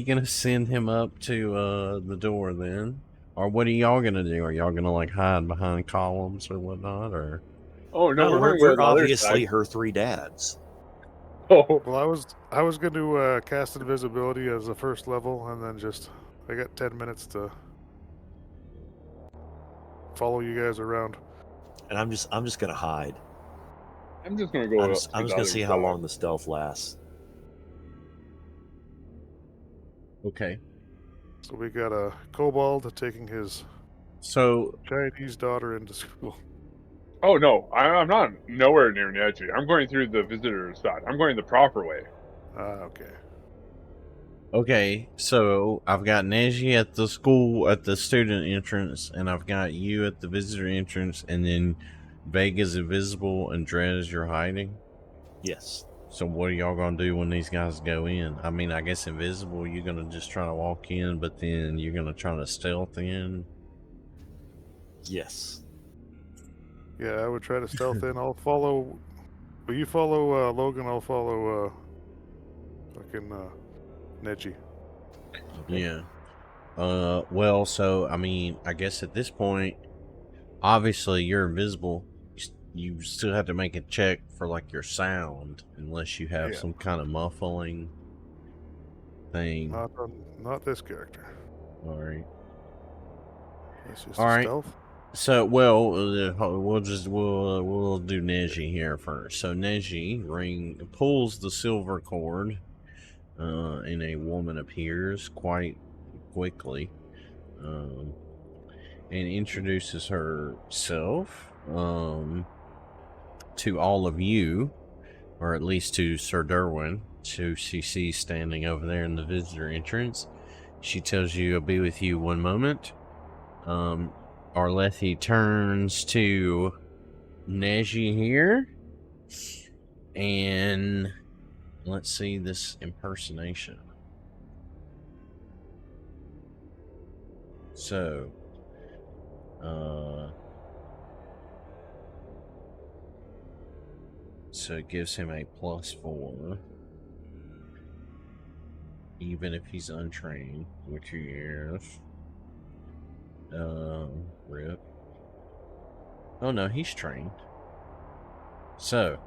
gonna send him up to the door then, or what are y'all gonna do? Are y'all gonna like hide behind columns or whatnot, or? Oh no, No, we're going to we're go to the other obviously side. her three dads. Oh, Well, I was going to cast invisibility as the first level, and then I got 10 minutes to follow you guys around. And I'm just gonna hide. I'm just going to go. I'm up just to gonna the see other how side. long the stealth lasts. Okay. So we got a kobold taking his So Chinese daughter into school. Oh no, I'm not nowhere near Neji. I'm going through the visitor side. I'm going the proper way. Okay. okay, so I've got Neji at the school at the student entrance, and I've got you at the visitor entrance, and then Vega's invisible and Drez you're hiding. Yes. So what are y'all gonna do when these guys go in? I mean, I guess invisible, you're gonna just try to walk in, but then you're gonna try to stealth in. Yes. Yeah, I would try to stealth in. I'll follow. Will you follow Logan? I'll follow fucking Neji. Okay. Yeah. Well, so I mean, I guess at this point, obviously you're invisible. You still have to make a check for like your sound, unless you have Yeah. some kind of muffling thing. Not this character. All right. It's just All a right. stealth. So, well, we'll do Neji here first. So Neji pulls the silver cord, and a woman appears quite quickly, and introduces herself to all of you, or at least to Sir Durwin, who she sees standing over there in the visitor entrance. She tells you, "I'll be with you one moment." Arlethy turns to Neji here, and let's see this impersonation. So, so it gives him a +4, even if he's untrained, which he is. Rip. Oh no, he's trained. So,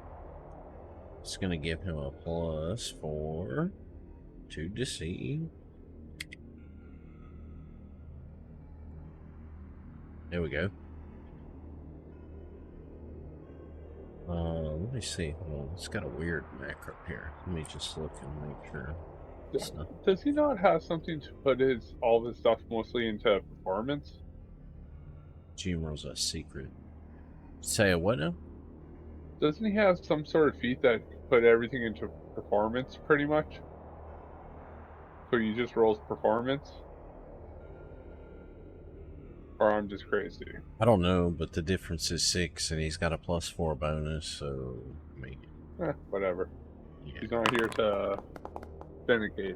it's gonna give him a +4 to deceive. There we go. Let me see. Hold on. It's got a weird macro here. Let me just look and make sure. It's not. Does he not have something to put all of his stuff mostly into performance? Gmro's a secret. Say a what now? Doesn't he have some sort of feat that put everything into performance, pretty much? So he just rolls performance? Or I'm just crazy. I don't know, but the difference is 6, and he's got a +4 bonus, so I mean, Whatever. yeah. He's not here to vindicate.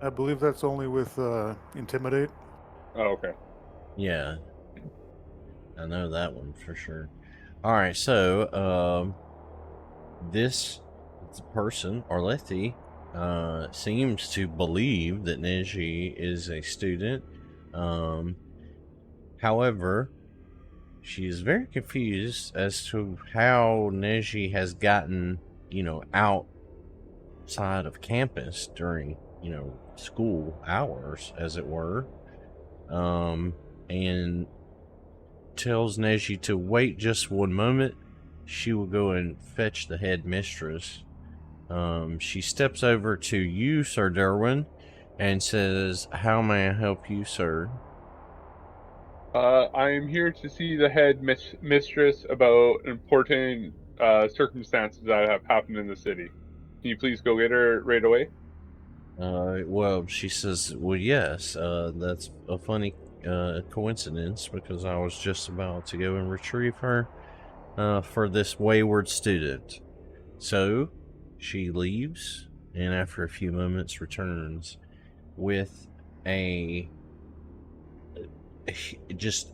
I believe that's only with intimidate. Oh, okay. Yeah, I know that one for sure. All right, so this person, Arlethy, seems to believe that Neji is a student. However, she is very confused as to how Neji has gotten, outside of campus during, school hours, as it were. And tells Neji to wait just one moment. She will go and fetch the head mistress. She steps over to you, Sir Durwin, and says, "How may I help you, sir?" I am here to see the head mistress about important circumstances that have happened in the city. Can you please go get her right away? Well, she says, "Well, yes, that's a funny coincidence because I was just about to go and retrieve her for this wayward student." So she leaves, and after a few moments returns with just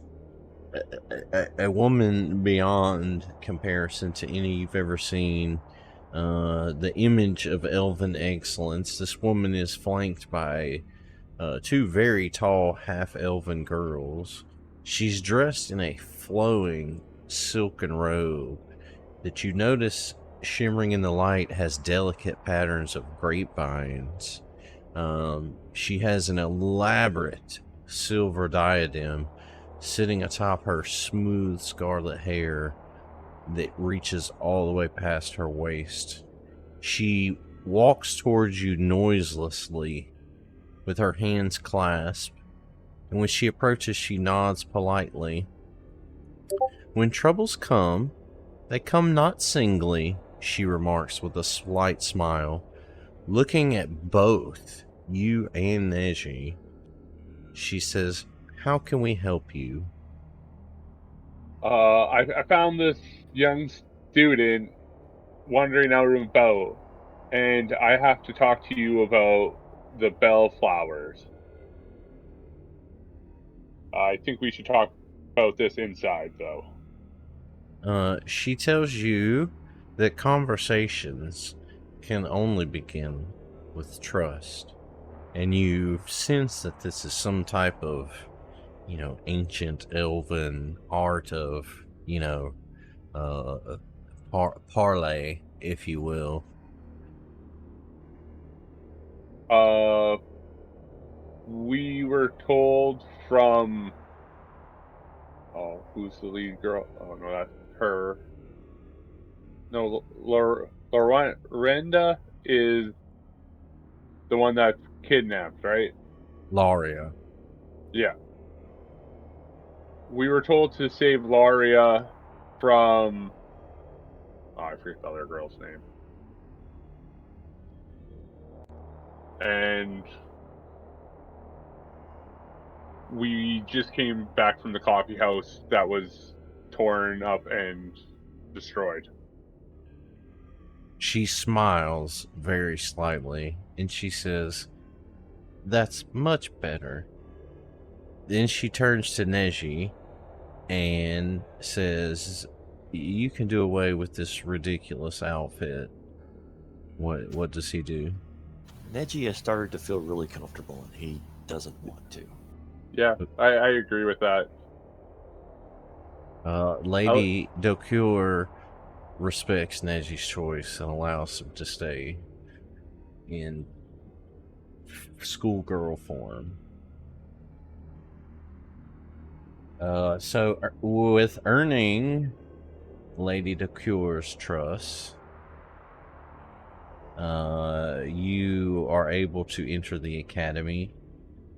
a woman beyond comparison to any you've ever seen. The image of elven excellence. This woman is flanked by two very tall half-elven girls. She's dressed in a flowing silken robe that you notice shimmering in the light has delicate patterns of grapevines. She has an elaborate silver diadem sitting atop her smooth scarlet hair that reaches all the way past her waist. She walks towards you noiselessly with her hands clasped, and when she approaches, she nods politely. "When troubles come, they come not singly," she remarks with a slight smile. Looking at both you and Neji, she says, "How can we help you?" I found this young student wandering out and about, and I have to talk to you about the bellflowers. I think we should talk about this inside, though. She tells you that conversations can only begin with trust, and you sense that this is some type of, ancient elven art of, parlay, if you will. We were told from... Oh, who's the lead girl? Oh, no, that's her. No, Lorenda is the one that's kidnapped, right? Laria. Yeah. We were told to save Laria from... Oh, I forget the other girl's name. And we just came back from the coffee house that was torn up and destroyed. She smiles very slightly, and she says, "That's much better." Then she turns to Neji and says, "You can do away with this ridiculous outfit." What does he do? Neji has started to feel really comfortable, and he doesn't want to. Yeah, I agree with that. Lady Docure respects Neji's choice and allows him to stay in schoolgirl form. So with earning Lady Docure's trust, you are able to enter the academy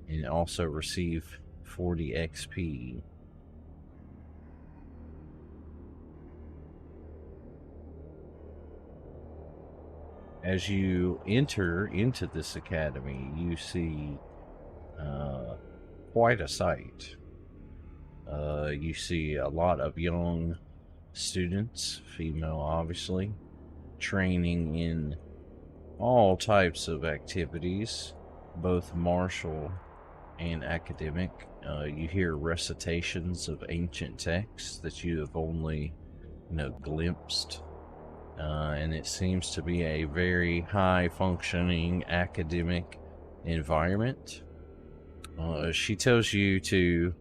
and also receive 40 XP. As you enter into this academy, you see quite a sight. You see a lot of young students, female obviously, training in all types of activities, both martial and academic. You hear recitations of ancient texts that you have only, glimpsed. And it seems to be a very high-functioning academic environment. She tells you to,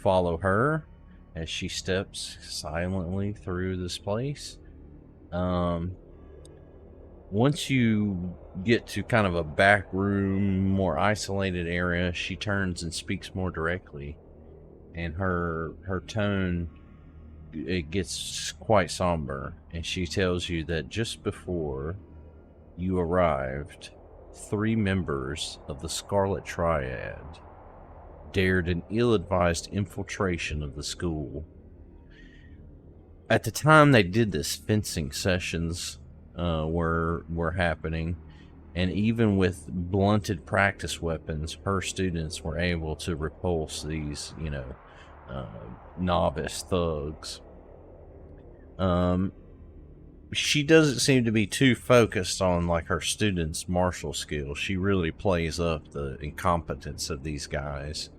follow her as she steps silently through this place. Once you get to kind of a back room, more isolated area, she turns and speaks more directly, and her tone, it gets quite somber, and she tells you that just before you arrived, 3 members of the Scarlet Triad dared an ill-advised infiltration of the school. At the time they did this, fencing sessions were happening, and even with blunted practice weapons, her students were able to repulse these, novice thugs. She doesn't seem to be too focused on like her students' martial skills. She really plays up the incompetence of these guys.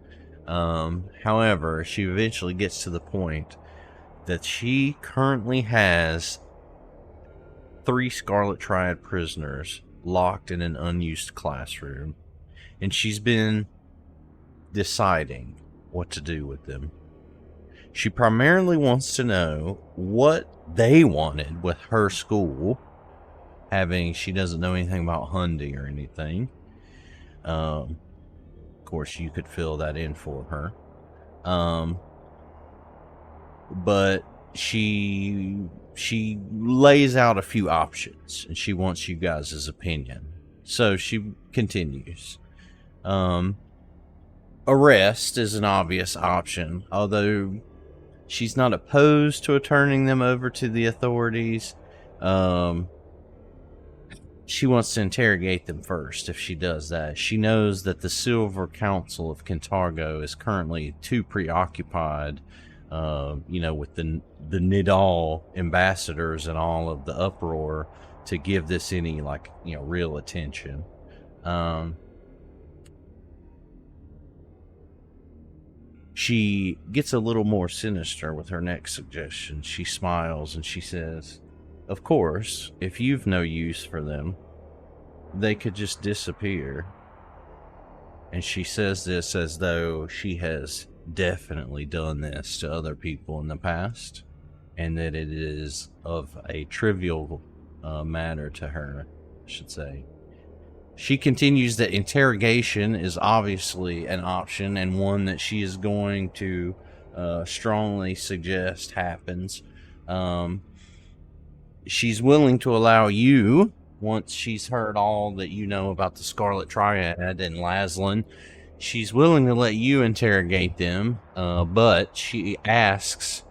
However, she eventually gets to the point that she currently has 3 Scarlet Triad prisoners locked in an unused classroom, and she's been deciding what to do with them. She primarily wants to know what they wanted with her school, she doesn't know anything about hunting or anything. Of course, you could fill that in for her. But she lays out a few options, and she wants you guys' opinion. So she continues. Arrest is an obvious option, although she's not opposed to turning them over to the authorities. She wants to interrogate them first. If she does that, she knows that the Silver Council of Kintargo is currently too preoccupied with the Nidal ambassadors and all of the uproar to give this any real attention. She gets a little more sinister with her next suggestion. She smiles and she says, "Of course, if you've no use for them, they could just disappear." And she says this as though she has definitely done this to other people in the past, and that it is of a trivial matter to her, I should say. She continues that interrogation is obviously an option, and one that she is going to strongly suggest happens. She's willing to allow you, once she's heard all that you know about the Scarlet Triad and Laszlo, she's willing to let you interrogate them, but she asks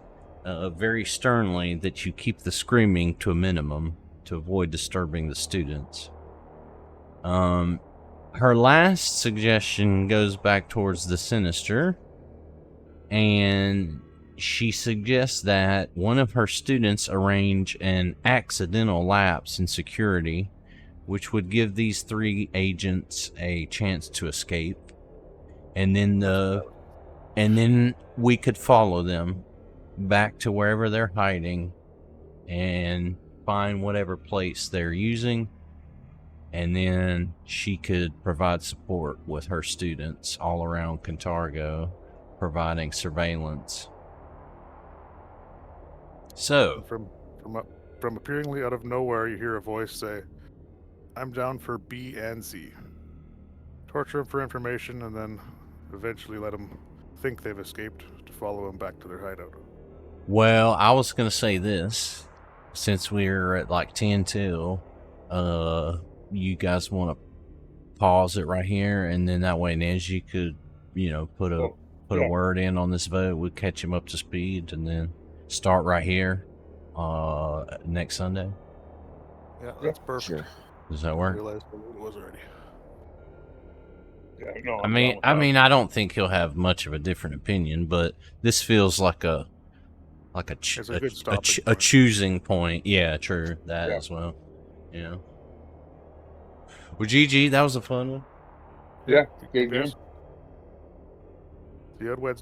very sternly that you keep the screaming to a minimum to avoid disturbing the students. Her last suggestion goes back towards the sinister, and she suggests that one of her students arrange an accidental lapse in security, which would give these 3 agents a chance to escape, and then we could follow them back to wherever they're hiding and find whatever place they're using. And then she could provide support with her students all around Kintargo, providing surveillance. So, From appearingly out of nowhere, you hear a voice say, "I'm down for B and C." Torture them for information, and then eventually let them think they've escaped to follow them back to their hideout. well, I was going to say this. Since we're at like 10 till, you guys want to pause it right here, and then that way Neji could, put a word in on this vote. We'll catch him up to speed, and then start right here next Sunday. Yeah, that's perfect. Sure. Does that I work? realized it was already. Yeah, no, I mean, I don't think he'll have much of a different opinion, but this feels like a It's a good stopping point. choosing point. Yeah, true. That as well. Yeah. Well, GG, that was a fun one. Yeah, good Yes. game. See you on Wednesday.